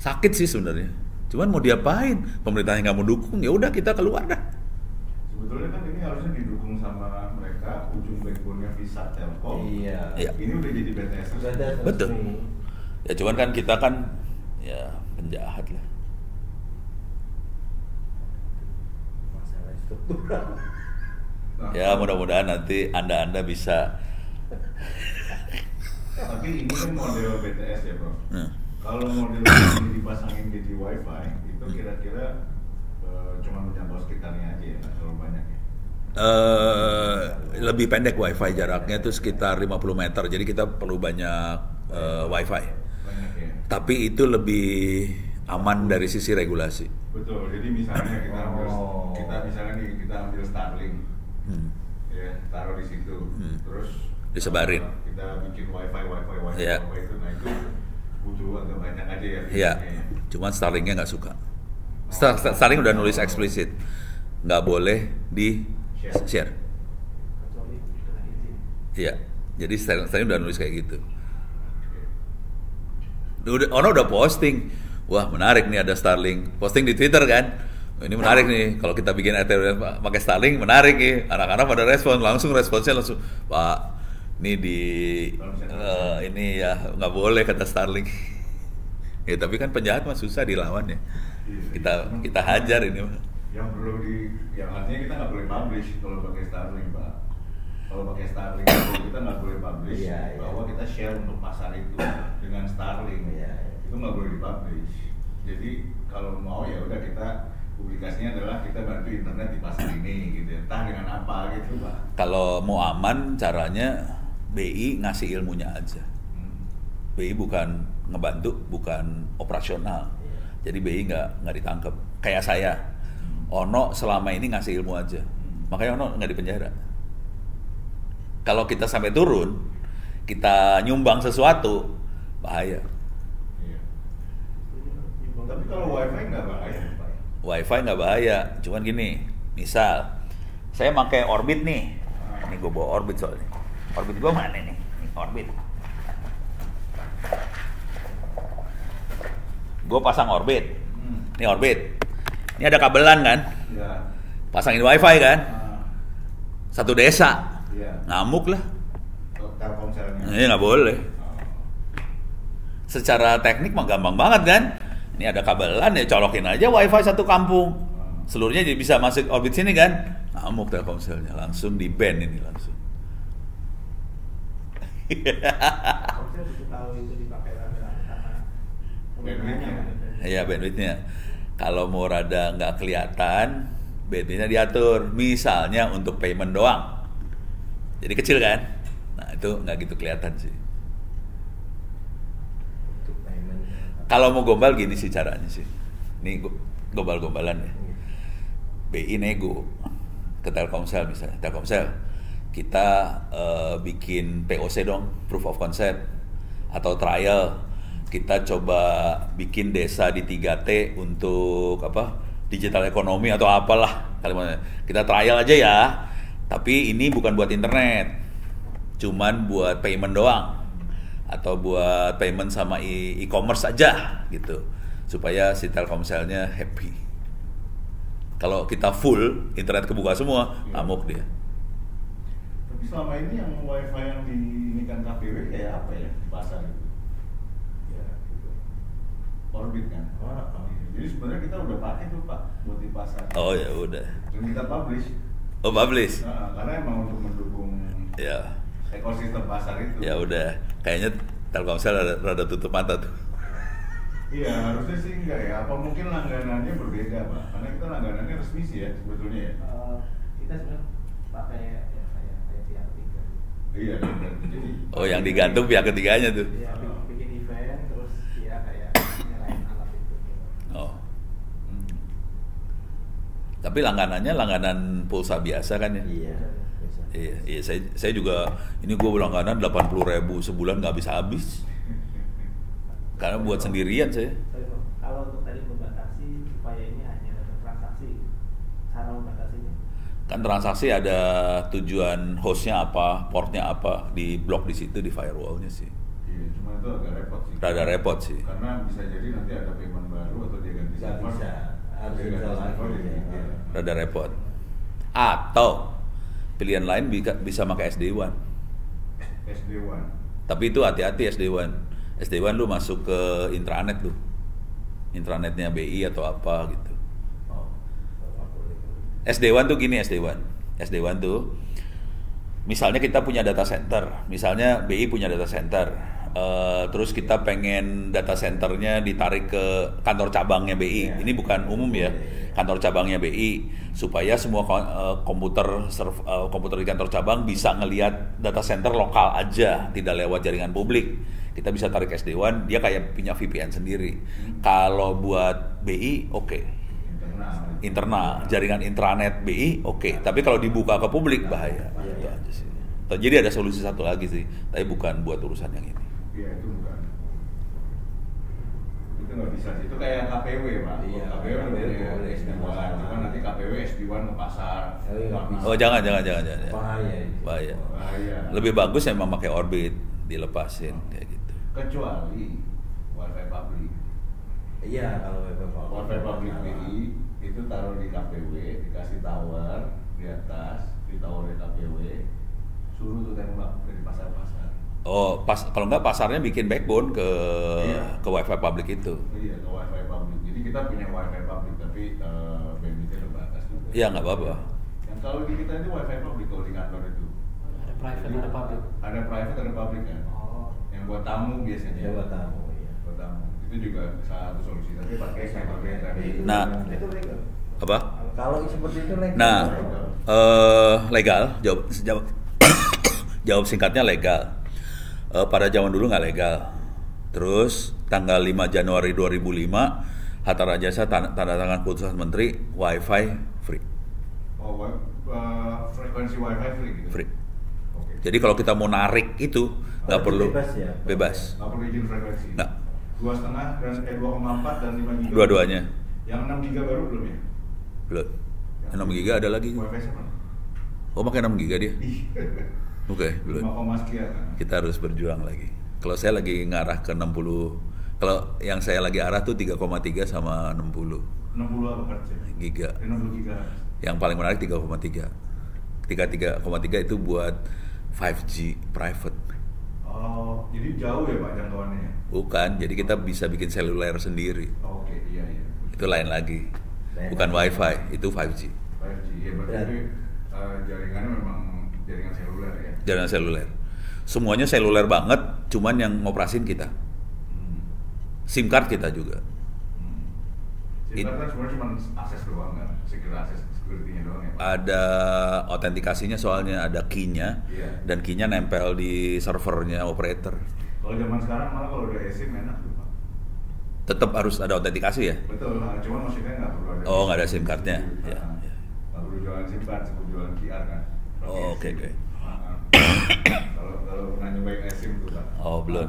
Sakit sih sebenarnya. Cuman mau diapain? Pemerintahnya nggak mau dukung, ya udah kita keluar dah. Sebetulnya kan ini harusnya didukung sama mereka, ujung backbone-nya Visa, Telkom. Iya. Ini udah jadi BTS. Betul. Ya cuman kan kita kan ya penjahat lah. Masalah struktural. Ya mudah-mudahan nanti anda bisa. Tapi ini kan model BTS ya Bro. Kalau model ini dipasangin di WiFi itu kira-kira cuma menjangkau sekitarnya aja ya, nggak terlalu banyak ya. Lebih pendek WiFi, jaraknya itu sekitar 50 meter. Jadi kita perlu banyak WiFi. Tapi itu lebih aman dari sisi regulasi. Betul. Jadi misalnya kita ambil Starlink, ya taruh di situ, terus disebarin. Kita bikin WiFi Ya. itu, nah itu butuh agak banyak aja ya. Iya. Cuman Starlinknya nggak suka. Starlink udah nulis eksplisit, nggak boleh di share. Iya. Jadi Starlink udah nulis kayak gitu. Orang udah posting, wah menarik nih ada Starlink, posting di Twitter kan, ini menarik nih, kalau kita bikin RT pakai Starlink menarik nih, anak-anak pada responsnya langsung, Pak, ini ini ya nggak boleh kata Starlink, ya tapi kan penjahat mah susah dilawan ya, kita hajar ini mah. Yang artinya kita nggak boleh publish kalau pakai Starlink Pak. Kalau pakai Starlink kita nggak boleh publish bahwa kita share untuk pasar itu dengan Starlink, itu nggak boleh dipublish. Jadi kalau mau ya udah kita publikasinya adalah kita bantu internet di pasar ini gitu, entah dengan apa gitu Pak. Kalau mau aman caranya BI ngasih ilmunya aja. BI bukan ngebantu, bukan operasional. Jadi BI nggak ditangkap. Kayak saya, Ono selama ini ngasih ilmu aja, makanya Ono nggak dipenjara. Kalau kita sampai turun, kita nyumbang sesuatu, bahaya. Tapi kalau WiFi nggak bahaya, Pak? WiFi nggak bahaya, cuman gini, misal saya pakai Orbit nih, ini gue bawa Orbit soalnya. Orbit gue mana nih? Ini Orbit. Gue pasang Orbit, ini Orbit. Ini ada kabelan kan? Ya. Pasangin WiFi kan? Satu desa. Iya. Ngamuk lah. Telkom Telkomselnya. Nggak boleh. Secara teknik mah gampang banget kan. Ini ada kabelan ya, colokin aja wifi satu kampung. Seluruhnya jadi bisa masuk orbit sini kan. Ngamuk Telkomselnya, langsung di ban ini langsung. Telkomsel butuh tahu itu dipakai rame-rame sama Bandwidth-nya. Iya, bandwidth-nya. Kalau mau rada nggak kelihatan, bandwidth-nya diatur. Misalnya untuk payment doang. Jadi kecil kan? Nah itu nggak gitu kelihatan sih. Kalau mau gombal gini sih caranya sih. Ini gombal-gombalan ya. BI nego ke Telkomsel misalnya. Telkomsel, kita bikin POC dong, proof of concept atau trial. Kita coba bikin desa di 3T untuk apa? Digital ekonomi atau apalah kalimatnya. Kita trial aja ya. Tapi ini bukan buat internet. Cuman buat payment doang. Atau buat payment sama e-commerce aja gitu, supaya si Telkomselnya happy. Kalau kita full internet kebuka semua, ngamuk dia. Tapi selama ini yang wifi yang di ini kan KPW kayak apa ya di pasar itu? Ya, gitu. Orbit kan. Jadi sebenarnya kita udah pakai tuh Pak buat di pasar. Oh ya udah. Dan kita publish. Oh publish. Karena emang untuk mendukung. Ya. Ekosistem pasar itu. Ya udah, kayaknya Telkomsel rada tutup mata tuh. Iya, harusnya sih enggak ya. Apa mungkin langganannya berbeda, Pak? Karena kita langganannya resmi sih ya sebetulnya ya. Kita sebenarnya pakai ya, kayak pihak ketiga. Iya, jadi. Oh, yang digantung pihak ketiganya tuh. Iya, bikin event terus dia kayak nyalain alat itu. Oh. Tapi langganannya langganan pulsa biasa kan ya? Iya. Iya, saya juga ini gue langganan 80.000 sebulan nggak habis-habis. Karena buat sendirian saya. Kalau untuk tadi membatasi supaya ini hanya transaksi, cara membatasinya? Kan transaksi ada tujuan hostnya apa, portnya apa, di blok di situ di firewallnya sih. Iya, cuma itu agak repot sih. Rada repot sih. Karena bisa jadi nanti ada payment baru atau dia ganti server. Bisa. Harus Dia ganti server lagi. ya. Rada repot. Atau pilihan lain bisa pakai SD-WAN. SD-WAN. Tapi itu hati-hati SD-WAN. SD-WAN lu masuk ke intranet lu. Intranetnya BI atau apa gitu. SD-WAN tuh gini SD-WAN. SD-WAN tuh misalnya kita punya data center, misalnya BI punya data center. Terus kita pengen data centernya ditarik ke kantor cabangnya BI. Ini bukan umum ya, kantor cabangnya BI, supaya semua komputer di kantor cabang bisa ngelihat data center lokal aja, tidak lewat jaringan publik. Kita bisa tarik SD-WAN, dia kayak punya VPN sendiri. Kalau buat BI, oke. Internal, jaringan intranet BI, oke. Tapi kalau dibuka ke publik bahaya. Itu aja sih. Jadi ada solusi satu lagi sih, tapi bukan buat urusan yang ini. Iya, itu bukan. Itu nggak bisa sih. Itu kayak KPW, Pak. Iya, KPW boleh SD-WAN. Cuma nanti KPW SD-WAN ke pasar. Oh jangan. Bahaya. Lebih bagus emang pakai orbit, dilepasin kayak gitu. Kecuali wifi public. Iya, kalau Wifi public BI itu taruh di KPW, dikasih tower di atas, di tower di KPW, suruh tuh tembak dari pasar-pasar. Oh, kalau nggak pasarnya bikin backbone ke wifi public itu. Iya, ke wifi public. Jadi kita punya wifi public tapi bandwidthnya terbatas juga. Iya nggak apa-apa. Yang kalau di kita itu wifi public kalau di kantor itu. Ada private, ada public. Ada private, ada public kan. Oh. Yang buat tamu biasanya. Ya, buat tamu, iya. Buat tamu. Itu juga salah satu solusi. Tapi pakai tadi. Nah, itu legal. apa? Kalau seperti itu legal. Nah, legal. Jawab singkatnya legal. Pada zaman dulu nggak legal. Terus tanggal 5 Januari 2005 Hatta Rajasa tanda tangan keputusan Menteri WiFi free. Oh, frekuensi WiFi free gitu. Free. Oke. Jadi kalau kita mau narik itu nggak perlu bebas ya? bebas. Nggak perlu izin frekuensi. Nggak. 2,5 dan 2,4 dan 5 giga. Dua-duanya. Yang 6 giga baru belum ya? Belum. 6 giga ada lagi. WiFi siapa? Oh pakai 6 giga dia? Oke, belum. 5, sekian. Kita harus berjuang lagi. Kalau saya lagi ngarah ke 60. Kalau yang saya lagi arah tuh 3,3 sama 60. 60 apa hertz ya? Giga. 60 giga. Yang paling menarik 3,3. 3,3 itu buat 5G private. Oh, jadi jauh ya Pak jangkauannya? Bukan, jadi kita bisa bikin seluler sendiri. Oke, iya. Itu lain lagi. Bukan WiFi, itu 5G. 5G, ya berarti jaringannya memang jaringan seluler ya? Jaringan seluler. Semuanya seluler banget, cuman yang ngoperasin kita. SIM card kita juga. SIM card kan sebenarnya cuma akses doang kan? Akses security-nya doang ya Pak? Ada autentikasinya soalnya, ada key-nya, dan key-nya nempel di servernya operator. Kalau zaman sekarang malah kalau udah eSIM enak tuh Pak. Tetap harus ada autentikasi ya? Betul, cuma maksudnya nggak perlu ada. Oh, nggak ada SIM card-nya. Ya. Nggak perlu jualan SIM card, cukup jualan QR kan. Oh, oke. Kalau pernah nyobain eSIM tuh Pak. Oh, belum.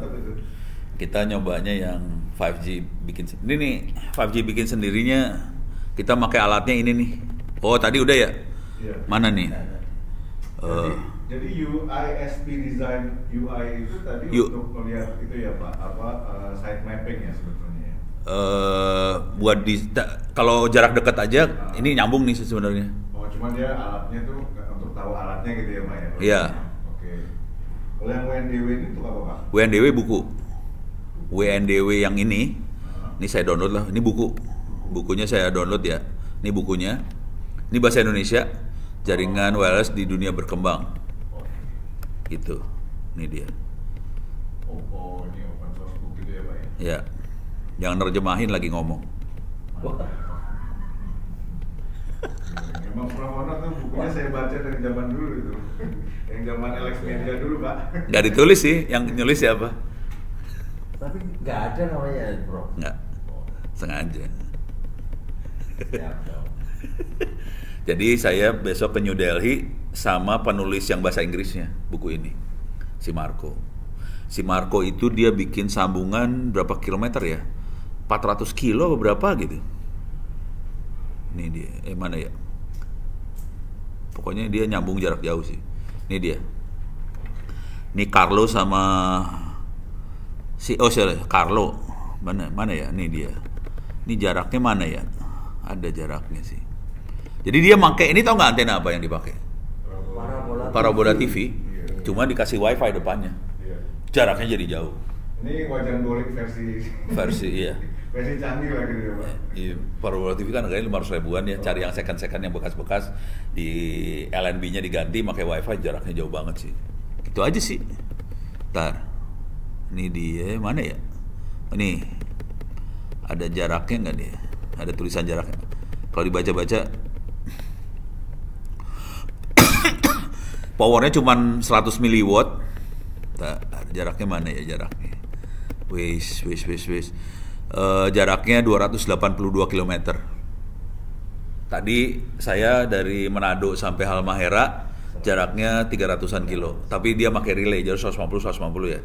Kita nyobanya yang 5G bikin. Ini nih 5G bikin sendirinya. Kita pakai alatnya ini nih. Oh, tadi udah ya? Iya. Mana nih? Jadi UISP design UI itu tadi untuk melihat itu ya Pak, site mapping ya sebetulnya ya. Buat kalau jarak dekat aja ini nyambung nih sebenarnya. Oh, cuma dia alatnya tuh untuk tahu alatnya gitu ya Pak ya. Iya. Oke. Kalau yang WNDW ini untuk apa Pak? WNDW buku. WNDW yang ini saya download lah. Ini bukunya saya download ya. Ini bukunya. Ini bahasa Indonesia. Jaringan wireless di dunia berkembang. Gitu. Ini dia. Oh, ini open source book gitu ya Pak ya? Ya. Yang nerjemahin lagi ngomong. Memang Pramono tuh bukunya saya baca dari zaman dulu itu. Yang zaman Alex Media dulu Pak. Nggak ditulis sih. Yang nulis siapa? Tapi nggak ada namanya Bro. Nggak. Sengaja. Siap dong. Jadi saya besok ke New Delhi sama penulis yang bahasa Inggrisnya buku ini, si Marco. Si Marco itu dia bikin sambungan berapa kilometer ya? 400 kilo berapa gitu. Ini dia, mana ya? Pokoknya dia nyambung jarak jauh sih. Ini dia. Ini Carlo sama Carlo. Mana ya? Ini dia. Ini jaraknya mana ya? Ada jaraknya sih. Jadi dia pakai ini, tau nggak antena apa yang dipakai? Parabola TV. Cuma dikasih WiFi depannya. Jaraknya jadi jauh. Ini wajan bolik versi iya. Versi canggih lah gitu ya Pak. Iya, parabola TV kan harganya 500 ribuan ya. Cari yang second yang bekas-bekas, di LNB-nya diganti pakai WiFi, jaraknya jauh banget sih. Itu aja sih. Ntar. Ini dia mana ya? Ini ada jaraknya nggak dia? Ada tulisan jaraknya. Kalau dibaca-baca powernya cuma 100 miliwatt. Jaraknya mana ya jaraknya? Wis. Jaraknya 282 km. Tadi saya dari Manado sampai Halmahera jaraknya 300-an kilo. Tapi dia pakai relay, jadi 150 ya.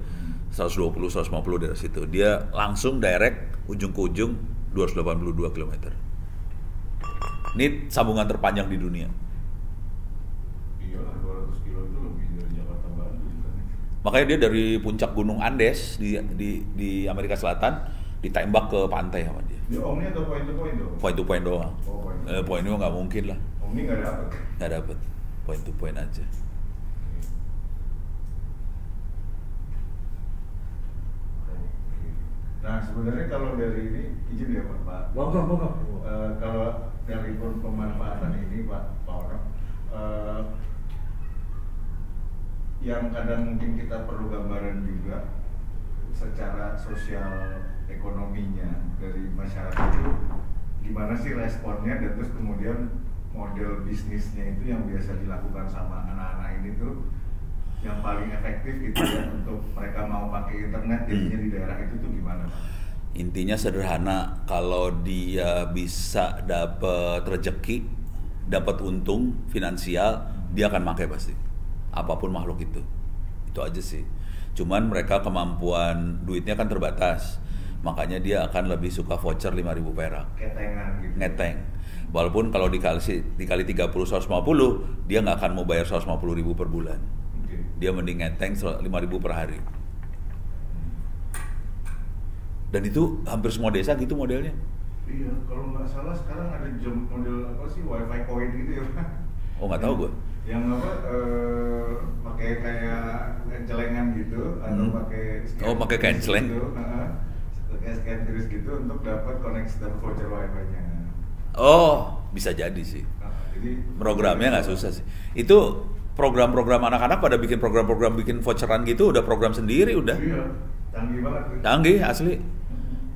120 dari situ. Dia langsung direct ujung ke ujung 282 km. Ini sambungan terpanjang di dunia. Iyalah 200 kilo itu lebih dari Jakarta Bandung kan. Makanya dia dari puncak Gunung Andes di Amerika Selatan ditembak ke pantai sama dia. Ini Omni atau point to point tuh? Point to point doang. Oh, Point to point nggak mungkin lah. Omni nggak dapet. Nggak dapet. Point to point aja. Nah sebenarnya kalau dari ini izin ya Pak. Monggo. Kalau dari pemanfaatan ini Pak Ono, yang kadang mungkin kita perlu gambaran juga secara sosial ekonominya dari masyarakat itu gimana sih responnya, dan terus kemudian model bisnisnya itu yang biasa dilakukan sama anak-anak ini tuh yang paling efektif gitu ya untuk mereka mau pakai internet jadinya di daerah itu tuh gimana Pak? Intinya sederhana, kalau dia bisa dapat rezeki, dapat untung finansial, dia akan pakai pasti. Apapun makhluk itu aja sih. Cuman mereka kemampuan duitnya kan terbatas, makanya dia akan lebih suka voucher 5.000 perak. Ketengan gitu. Ngeteng. Walaupun kalau dikali 30 150, dia nggak akan mau bayar 150.000 per bulan. Dia mending ngeteng 5.000 per hari. Dan itu hampir semua desa gitu modelnya. Iya, kalau nggak salah sekarang ada model apa sih WiFi coin gitu ya Pak. Oh nggak tahu gue. Yang apa? Pakai kayak celengan gitu atau pakai pakai canceling gitu, pakai scan kris gitu untuk dapat koneksi dan voucher wifi-nya. Oh bisa jadi sih. Jadi programnya nggak susah sih. Itu program-program anak-anak pada bikin program-program bikin voucheran gitu udah program sendiri udah. Iya, canggih banget. Canggih asli.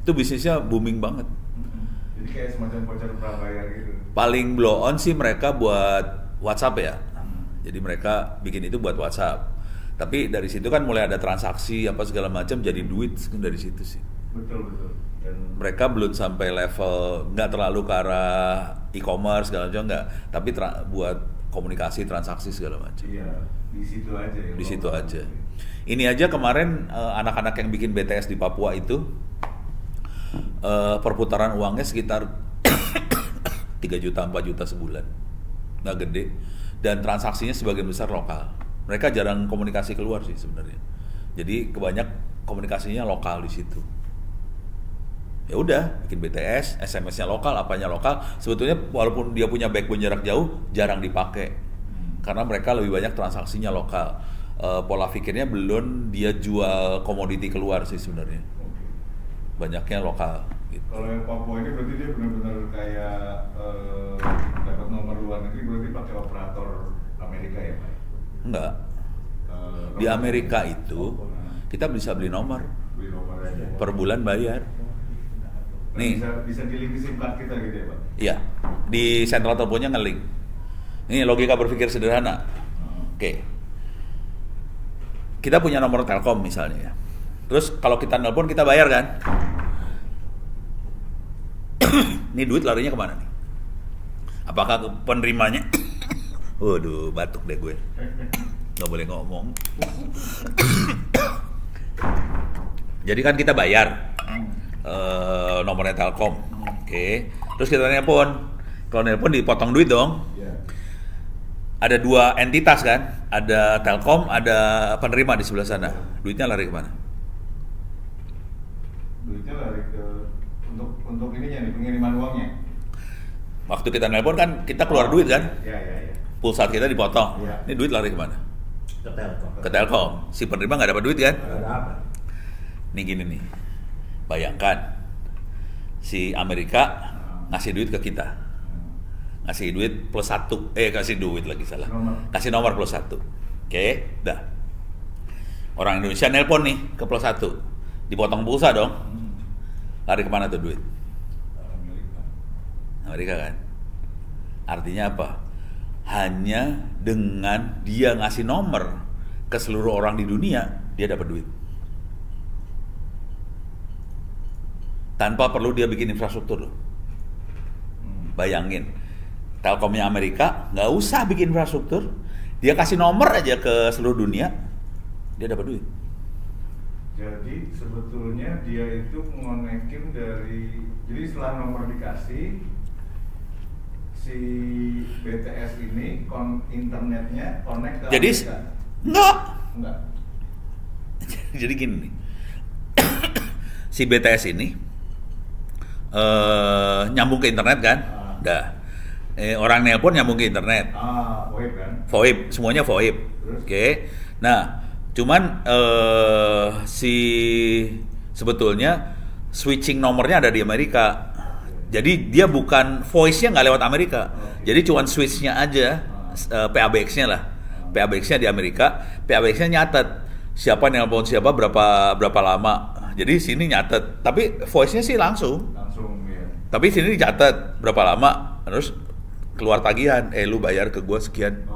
Itu bisnisnya booming banget. Jadi kayak semacam voucher prabayar gitu. Paling blow on sih mereka buat WhatsApp ya. Jadi mereka bikin itu buat WhatsApp. Tapi dari situ kan mulai ada transaksi apa segala macam jadi duit dari situ sih. Betul. Dan mereka belum sampai level nggak terlalu ke arah e-commerce segala macam nggak. Tapi buat komunikasi transaksi segala macam. Iya, di situ aja. Di situ aja. Ini aja kemarin anak-anak yang bikin BTS di Papua itu perputaran uangnya sekitar 3 juta 4 juta sebulan. Nggak gede. Dan transaksinya sebagian besar lokal. Mereka jarang komunikasi keluar sih sebenarnya. Jadi kebanyak komunikasinya lokal di situ. Ya udah, bikin BTS, SMS-nya lokal, apanya lokal. Sebetulnya walaupun dia punya backbone jarak jauh, jarang dipakai. Karena mereka lebih banyak transaksinya lokal. Pola pikirnya belum dia jual komoditi keluar sih sebenarnya. Banyaknya lokal. Gitu. Kalau yang Papua ini berarti dia benar-benar kayak dapat nomor luar negeri berarti pakai operator Amerika ya Pak? Enggak. Di Amerika itu kita bisa beli nomor. Beli nomor aja. Per bulan bayar. Nih. Bisa di-link SIM card kita gitu ya Pak? Iya. Di sentral teleponnya nge-link. Ini logika berpikir sederhana. Oke. Kita punya nomor Telkom misalnya ya. Terus kalau kita nelpon kita bayar kan? Ini duit larinya kemana nih? Apakah ke penerimanya? Waduh, batuk deh gue. Gak boleh ngomong. Jadi kan kita bayar nomornya Telkom. Oke. Terus kita nelpon. Kalau nelpon dipotong duit dong. Ada 2 entitas kan? Ada Telkom, ada penerima di sebelah sana. Duitnya lari kemana? Duitnya lari ke untuk ininya nih, pengiriman uangnya. Waktu kita nelpon kan kita keluar duit kan? Iya. Pulsa kita dipotong. Ya. Ini duit lari kemana? Ke Telkom. Ke Telkom. Si penerima nggak dapat duit kan? Ada apa? Nih gini nih. Bayangkan si Amerika ngasih duit ke kita. Ngasih duit plus 1. Kasih duit lagi salah. Kasih nomor plus 1. Oke, dah. Orang Indonesia nelpon nih ke plus 1. Dipotong pulsa dong. Lari kemana tuh duit? Amerika kan? Artinya apa? Hanya dengan dia ngasih nomor ke seluruh orang di dunia, dia dapat duit. Tanpa perlu dia bikin infrastruktur loh. Bayangin, Telkomnya Amerika nggak usah bikin infrastruktur, dia kasih nomor aja ke seluruh dunia, dia dapat duit. Jadi sebetulnya dia itu ngonekin jadi setelah nomor dikasih, si BTS ini internetnya connect ke jadi Amerika. Enggak. Jadi gini nih. Si BTS ini nyambung ke internet kan? Dah. Orang nelpon nyambung ke internet. VoIP kan? VoIP, semuanya VoIP. Oke. Nah, cuman sebetulnya switching nomornya ada di Amerika. Jadi dia bukan voice-nya nggak lewat Amerika. Jadi cuman switch-nya aja, PABX-nya lah. PABX-nya di Amerika, PABX-nya nyatet siapa nelpon siapa berapa lama. Jadi sini nyatet, tapi voice-nya sih langsung ya. Tapi sini dicatat berapa lama, terus keluar tagihan, lu bayar ke gua sekian.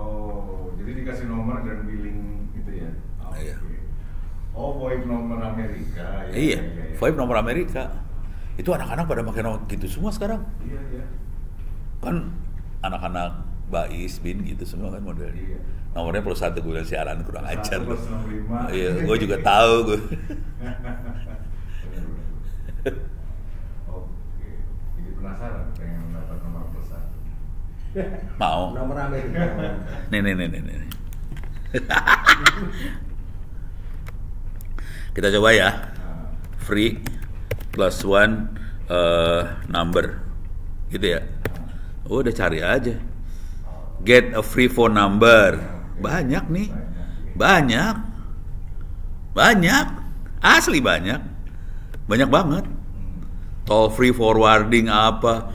Jadi dikasih nomor dan billing gitu ya. Iya. VoIP nomor Amerika. Iya. VoIP nomor Amerika. Itu anak-anak pada pakai nomor gitu semua sekarang. Iya. Kan anak-anak Bais, Bin gitu semua kan modelnya. Iya. Nomornya plus 1, gue siaran kurang ajar. Plus 65. Iya, gue juga tahu gue. Oke, jadi penasaran pengen mendapat nomor plus 1. Mau? Nomor Amerika. Nih. Kita coba ya. Free plus 1 number. Gitu ya. Udah cari aja. get a free phone number. Banyak nih. Banyak. Asli banyak. Banyak banget. Toll free forwarding apa.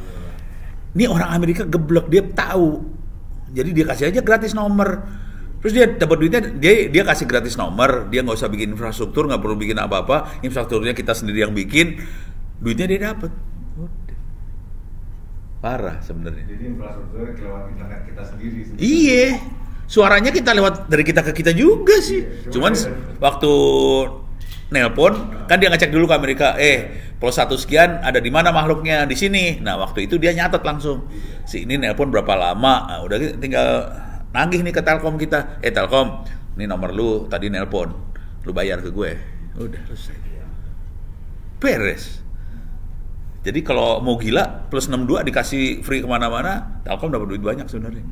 Ini orang Amerika geblek, dia tahu. Jadi dia kasih aja gratis nomor. Terus dia dapat duitnya, dia kasih gratis nomor, dia nggak usah bikin infrastruktur, nggak perlu bikin apa-apa, infrastrukturnya kita sendiri yang bikin, duitnya dia dapat. Parah sebenarnya. Jadi infrastrukturnya lewat internet kita sendiri. Iya, suaranya kita lewat dari kita ke kita juga sih. Cuman waktu nelpon kan dia ngecek dulu ke Amerika, plus 1 sekian ada di mana makhluknya, di sini. Nah waktu itu dia nyatet langsung, si ini nelpon berapa lama. Nah, udah tinggal nagih nih ke Telkom kita, Telkom, ini nomor lu tadi nelpon, lu bayar ke gue, udah selesai, beres. Jadi kalau mau gila plus 62 dikasih free kemana-mana, Telkom dapat duit banyak sebenarnya.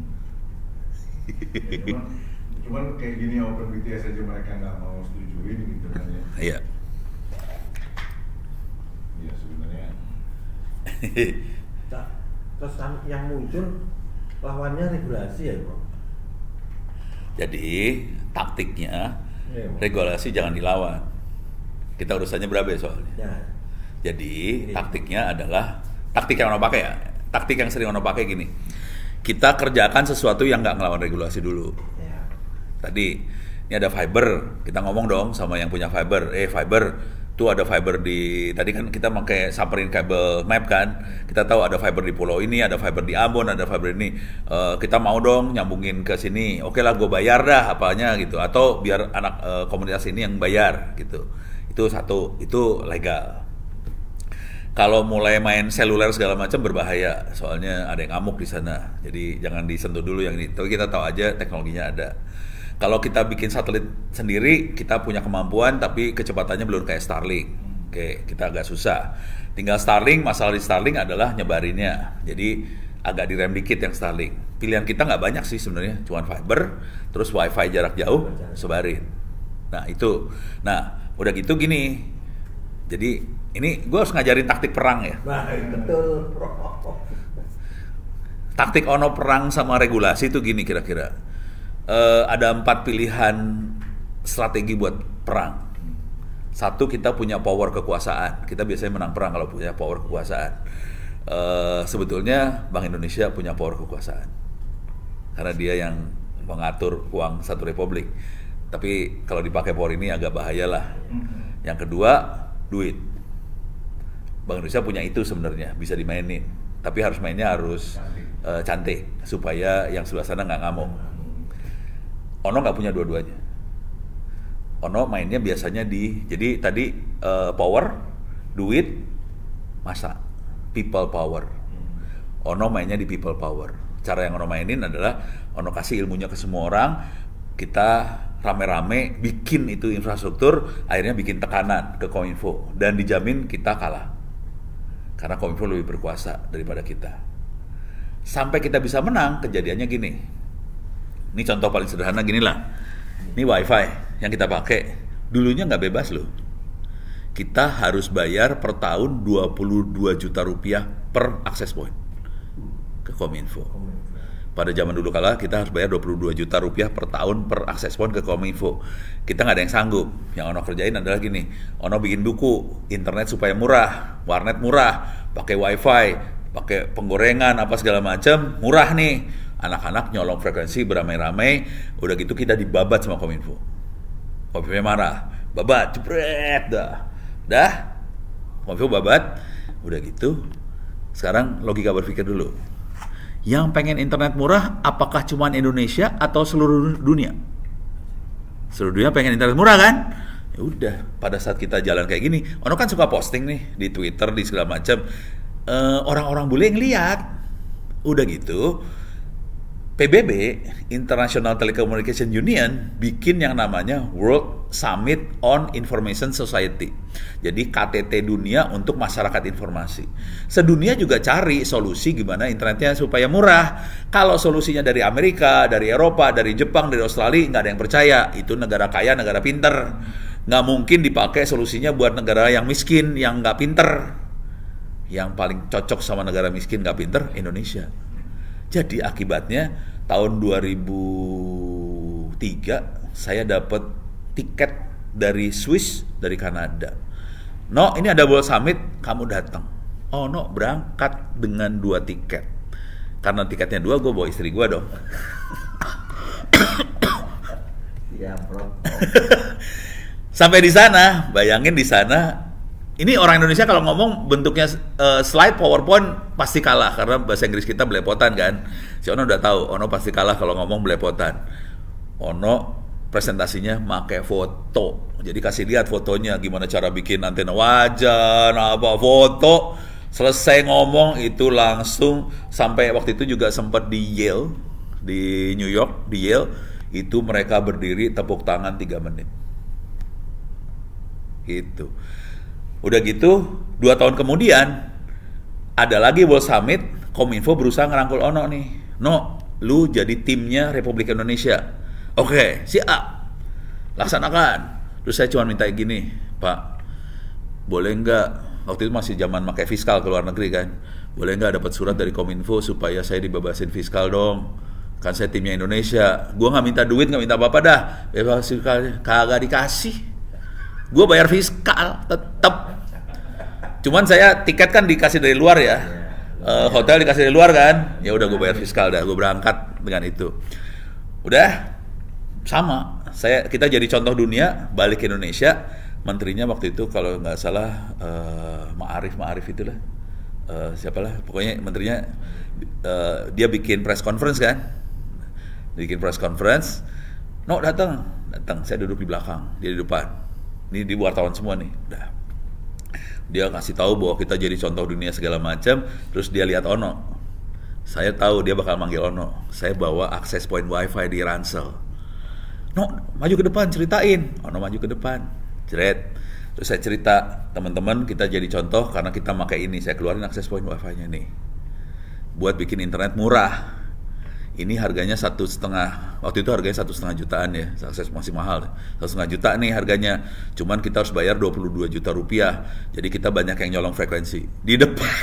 Cuman kayak gini Open BTS aja mereka nggak mau setujuin gitu kan ya. Iya. Iya sebenarnya. Terus yang muncul lawannya regulasi ya bro. Jadi taktiknya regulasi jangan dilawan. Kita urusannya berapa ya soalnya. Ya. Jadi taktiknya adalah taktik yang ono pakai ya. Taktik yang sering ono pakai gini. Kita kerjakan sesuatu yang nggak ngelawan regulasi dulu. Ya. Tadi ini ada fiber, kita ngomong dong sama yang punya fiber. Fiber tuh ada fiber di, tadi kan kita pakai samperin kabel map kan, kita tahu ada fiber di pulau ini, ada fiber di Ambon, ada fiber ini, kita mau dong nyambungin ke sini, oke lah gue bayar dah apanya gitu, atau biar anak komunitas ini yang bayar gitu. Itu satu, itu legal. Kalau mulai main seluler segala macam berbahaya, soalnya ada yang ngamuk di sana, jadi jangan disentuh dulu yang ini. Tapi kita tahu aja teknologinya ada. Kalau kita bikin satelit sendiri, kita punya kemampuan tapi kecepatannya belum kayak Starlink. Oke, kita agak susah. Tinggal Starlink, masalah di Starlink adalah nyebarinnya. Jadi agak direm dikit yang Starlink. Pilihan kita nggak banyak sih sebenarnya, cuma fiber, terus wifi jarak jauh, sebarin. Nah itu, nah udah gitu gini. Jadi ini gue harus ngajarin taktik perang ya. Betul. Taktik ono perang sama regulasi itu gini kira-kira. Ada 4 pilihan strategi buat perang. Satu, kita punya power kekuasaan. Kita biasanya menang perang kalau punya power kekuasaan. Sebetulnya Bank Indonesia punya power kekuasaan karena dia yang mengatur uang satu republik. Tapi kalau dipakai power ini agak bahaya lah. Yang kedua, duit. Bank Indonesia punya itu sebenarnya, bisa dimainin. Tapi harus mainnya harus cantik supaya yang sebelah sana nggak ngamuk. Ono nggak punya dua-duanya. Ono mainnya biasanya jadi tadi power, duit, masa, people power. Ono mainnya di people power. Cara yang Ono mainin adalah Ono kasih ilmunya ke semua orang, kita rame-rame bikin itu infrastruktur, akhirnya bikin tekanan ke Kominfo dan dijamin kita kalah. Karena Kominfo lebih berkuasa daripada kita. Sampai kita bisa menang, kejadiannya gini. Ini contoh paling sederhana gini lah. Ini wifi yang kita pakai. Dulunya nggak bebas loh. Kita harus bayar per tahun 22 juta rupiah per access point ke Kominfo. Pada zaman dulu kala kita harus bayar 22 juta rupiah per tahun per access point ke Kominfo. Kita nggak ada yang sanggup. Yang Ono kerjain adalah gini. Ono bikin buku, internet supaya murah, warnet murah, pakai wifi, pakai penggorengan apa segala macam, murah nih. Anak-anak nyolong frekuensi beramai-ramai, udah gitu kita dibabat sama Kominfo. Kominfo marah, babat, jebret dah, Kominfo babat, udah gitu. Sekarang logika berpikir dulu. Yang pengen internet murah, apakah cuma Indonesia atau seluruh dunia? Seluruh dunia pengen internet murah kan? Ya udah, pada saat kita jalan kayak gini, Ono kan suka posting nih di Twitter, di segala macam. Orang-orang bule ngeliat, udah gitu. PBB, International Telecommunication Union, bikin yang namanya World Summit on Information Society. Jadi KTT dunia untuk masyarakat informasi. Sedunia juga cari solusi gimana internetnya supaya murah. Kalau solusinya dari Amerika, dari Eropa, dari Jepang, dari Australia, nggak ada yang percaya. Itu negara kaya, negara pinter. Nggak mungkin dipakai solusinya buat negara yang miskin, yang nggak pinter. Yang paling cocok sama negara miskin, nggak pinter, Indonesia. Jadi akibatnya tahun 2003 saya dapat tiket dari Swiss, dari Kanada. No, ini ada World Summit, kamu datang. Oh no, berangkat dengan 2 tiket. Karena tiketnya 2, gue bawa istri gue dong. Ya, bro. Sampai di sana, bayangin di sana. Ini orang Indonesia kalau ngomong bentuknya slide PowerPoint pasti kalah karena bahasa Inggris kita belepotan kan. Si Ono udah tahu, Ono pasti kalah kalau ngomong belepotan. Ono presentasinya pakai foto. Jadi kasih lihat fotonya gimana cara bikin antena wajah, apa foto. Selesai ngomong itu langsung sampai waktu itu juga sempat di Yale, di New York, di Yale itu mereka berdiri tepuk tangan 3 menit. Gitu. Udah gitu, 2 tahun kemudian ada lagi World Summit, Kominfo berusaha ngerangkul Ono nih. No, lu jadi timnya Republik Indonesia. Oke, siap. Laksanakan. Terus saya cuma minta gini, Pak, boleh nggak, waktu itu masih zaman pakai fiskal ke luar negeri kan, boleh nggak dapat surat dari Kominfo supaya saya dibebasin fiskal dong? Kan saya timnya Indonesia. Gue nggak minta duit, nggak minta apa-apa dah. Bebas fiskal, kagak dikasih. Gue bayar fiskal tetap. Cuman saya tiket kan dikasih dari luar ya, hotel dikasih dari luar kan. Ya udah gue bayar fiskal dah, gue berangkat dengan itu. Udah sama. Kita jadi contoh dunia, balik ke Indonesia. Menterinya waktu itu kalau nggak salah Ma'arif itulah. Siapalah, pokoknya menterinya dia bikin press conference kan. Bikin press conference. No, datang. Saya duduk di belakang, dia di depan. Ini di wartawan semua nih, udah. Dia kasih tahu bahwa kita jadi contoh dunia segala macam, terus dia lihat Ono. Saya tahu dia bakal manggil Ono. Saya bawa akses point wifi di ransel. No, maju ke depan, ceritain. Ono maju ke depan, ceret. Terus saya cerita, teman-teman kita jadi contoh karena kita pakai ini. Saya keluarin akses point wifi-nya nih, buat bikin internet murah. Ini harganya 1,5, waktu itu harganya 1,5 jutaan ya, akses masih mahal, 1,5 juta nih harganya, cuman kita harus bayar 22 juta rupiah, jadi kita banyak yang nyolong frekuensi, di depan.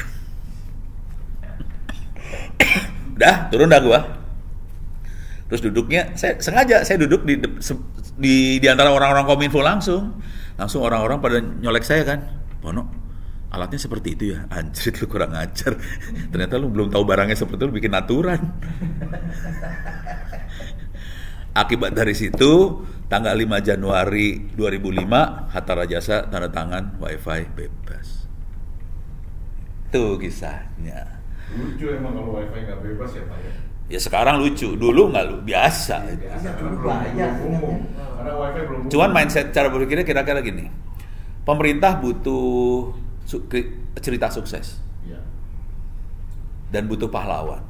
Udah, turun dah gua, terus duduknya, saya duduk di antara orang-orang Kominfo langsung orang-orang pada nyolek saya kan, Bono, alatnya seperti itu ya, anjrit lu kurang ajar. Ternyata lu belum tahu barangnya seperti itu, lu bikin aturan. Akibat dari situ, tanggal 5 Januari 2005, Hatta Rajasa tanda tangan wifi bebas. Itu kisahnya. Lucu emang kalau wifi nggak bebas ya Pak ya? Ya sekarang lucu, dulu nggak biasa. Dulu banyak. Karena wifi belum. Cuman mindset cara berpikirnya kira-kira gini. Pemerintah butuh cerita sukses ya, dan butuh pahlawan.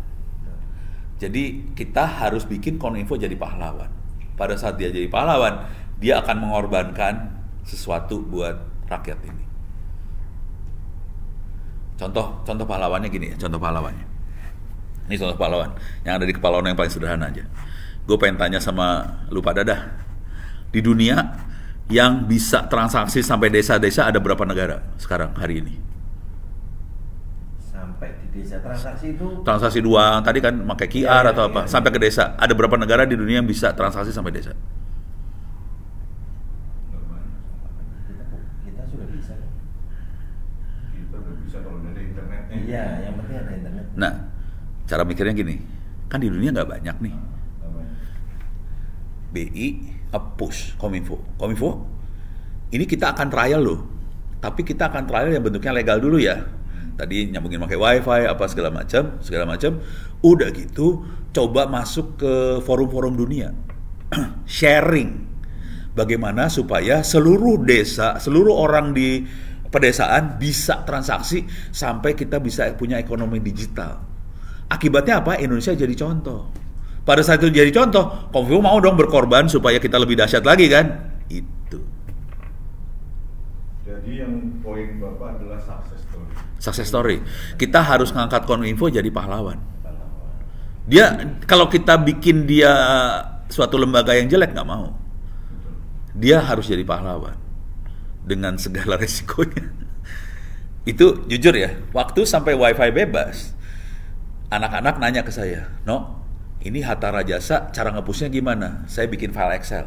Jadi kita harus bikin Kominfo jadi pahlawan. Pada saat dia jadi pahlawan, dia akan mengorbankan sesuatu buat rakyat ini. Contoh pahlawannya gini ya, contoh pahlawannya. Ini contoh pahlawan yang ada di kepala orang yang paling sederhana aja. Gue pengen tanya sama lu pada dah, di dunia yang bisa transaksi sampai desa-desa ada berapa negara sekarang hari ini? Sampai di desa transaksi doang, tadi kan pakai QR atau apa, sampai ke desa. Ada berapa negara di dunia yang bisa transaksi sampai desa? Kita sudah bisa. Kita udah bisa kalau ada internetnya. Iya, yang penting ada internet. Nah, cara mikirnya gini, kan di dunia nggak banyak nih. BI push Kominfo, ini kita akan trial loh, tapi kita akan trial yang bentuknya legal dulu ya. Tadi nyambungin pakai wifi apa segala macam. Udah gitu, coba masuk ke forum-forum dunia, sharing, bagaimana supaya seluruh desa, seluruh orang di pedesaan bisa transaksi sampai kita bisa punya ekonomi digital. Akibatnya apa? Indonesia jadi contoh. Pada saat itu jadi contoh, Kominfo mau dong berkorban supaya kita lebih dahsyat lagi kan? Itu. Jadi yang poin Bapak adalah success story. Success story. Kita harus ngangkat Kominfo jadi pahlawan. Dia, kalau kita bikin dia suatu lembaga yang jelek, nggak mau. Dia harus jadi pahlawan dengan segala resikonya. Itu jujur ya, waktu sampai wifi bebas, anak-anak nanya ke saya, No, ini Hatta Rajasa cara nge-pushnya gimana? Saya bikin file Excel.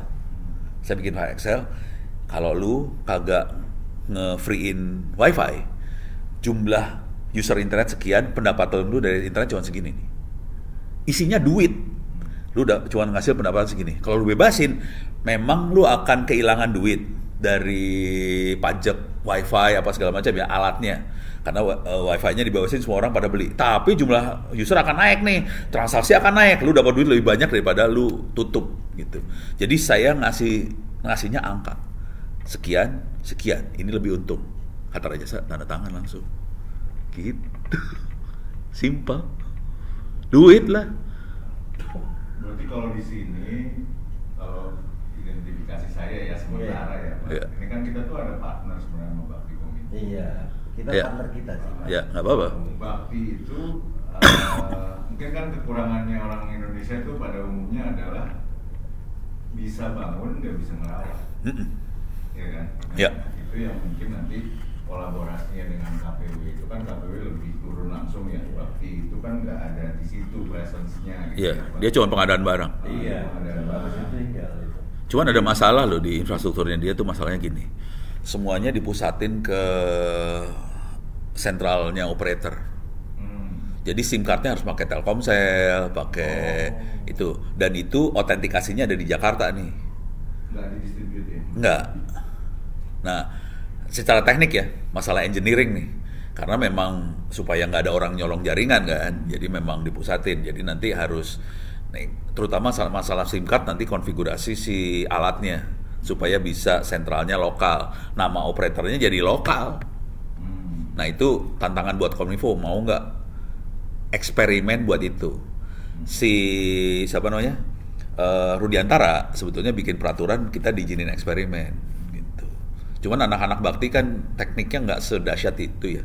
Kalau lu kagak nge-free-in wifi, jumlah user internet sekian, pendapatan lu dari internet cuma segini nih. Isinya duit. Lu udah cuma ngasih pendapatan segini. Kalau lu bebasin, memang lu akan kehilangan duit dari pajak wifi apa segala macam ya, alatnya. Karena wifi-nya dibawasin semua orang pada beli. Tapi jumlah user akan naik nih, transaksi akan naik. Lu dapat duit lebih banyak daripada lu tutup gitu. Jadi saya ngasihnya angka. Sekian. Ini lebih untung. Hatta Rajasa tanda tangan langsung. Gitu. Simpel. Duit lah. Berarti kalau di sini, kalau identifikasi saya ya sementara ya, Pak. Yeah. Ini kan kita tuh ada partner sebenarnya sama Bakti Kominfo. Iya, kita Yeah. partner kita sih. Ya, nggak apa-apa. Bakti itu mungkin kan kekurangannya orang Indonesia itu pada umumnya adalah bisa bangun nggak bisa merawat, ya kan? Ya. Itu yang mungkin nanti kolaborasinya dengan KPW itu kan KPW lebih turun langsung ya. Bakti itu kan nggak ada di situ presence-nya. Gitu Iya, ya, Pak. dia cuma pengadaan barang. Iya, pengadaan barang. itu. Cuman ada masalah loh di infrastrukturnya dia tuh, masalahnya gini. Semuanya dipusatin ke sentralnya operator. Jadi SIM cardnya harus pakai Telkomsel, pakai itu, dan itu autentikasinya ada di Jakarta nih. Nggak didistribute ya? Nggak. Nah, secara teknik ya, masalah engineering nih. Karena memang supaya nggak ada orang nyolong jaringan kan, jadi memang dipusatin. Jadi nanti harus, terutama masalah SIM card nanti konfigurasi si alatnya supaya bisa sentralnya lokal. Nama operatornya jadi lokal. Nah itu tantangan buat Kominfo, mau nggak eksperimen buat itu. Si siapa namanya, Rudiantara sebetulnya bikin peraturan kita diizinin eksperimen gitu. Cuman anak-anak Bakti kan tekniknya nggak sedahsyat itu ya.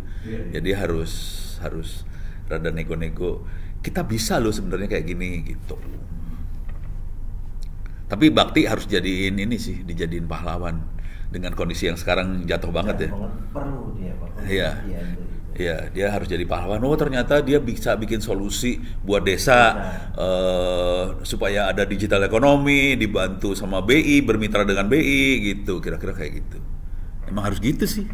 Jadi harus rada nego-nego. Kita bisa loh sebenarnya kayak gini gitu. Tapi Bakti harus jadiin ini sih, dijadiin pahlawan dengan kondisi yang sekarang jatuh banget ya. Perlu dia, Pak. Iya. Iya, dia harus jadi pahlawan. Oh, ternyata dia bisa bikin solusi buat desa supaya ada digital ekonomi, dibantu sama BI, bermitra dengan BI gitu. Kira-kira kayak gitu. Emang harus gitu sih.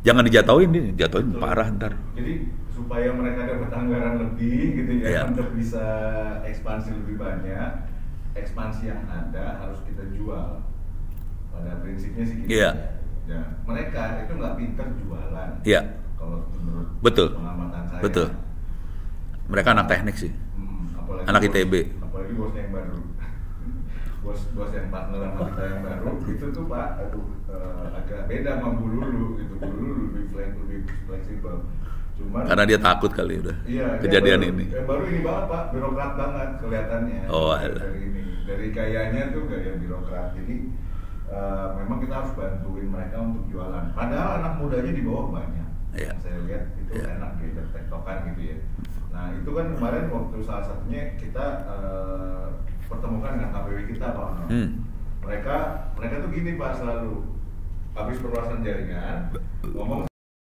Jangan dijatuhin parah ntar. Jadi supaya mereka dapat anggaran lebih gitu ya, Yeah. untuk bisa ekspansi lebih banyak, ekspansi yang ada harus kita jual. Pada prinsipnya sih gitu. Iya. Ya, mereka itu nggak pinter jualan. Iya. Kalau menurut Betul. pengamatan saya. Betul. Mereka anak teknik sih. Apalagi Anak ITB. Apalagi bosnya yang baru. bos yang partner sama kita yang baru itu tuh Pak, agak beda sama Bu Lulu gitu. Bu Lulu lebih fleksibel. Cuman Karena dia takut kali udah iya, kejadian baru, ini. Yang baru ini banget Pak, birokrat banget kelihatannya. Oh, alah. Dari gayanya tuh gaya birokrat. Jadi memang kita harus bantuin mereka untuk jualan. Padahal anak mudanya di bawah banyak. Iya. Yang saya lihat itu enak gitu, tektokan gitu ya. Nah itu kan kemarin waktu salah satunya kita pertemukan dengan KPW kita Pak. Mereka tuh gini Pak, selalu habis perluasan jaringan ngomong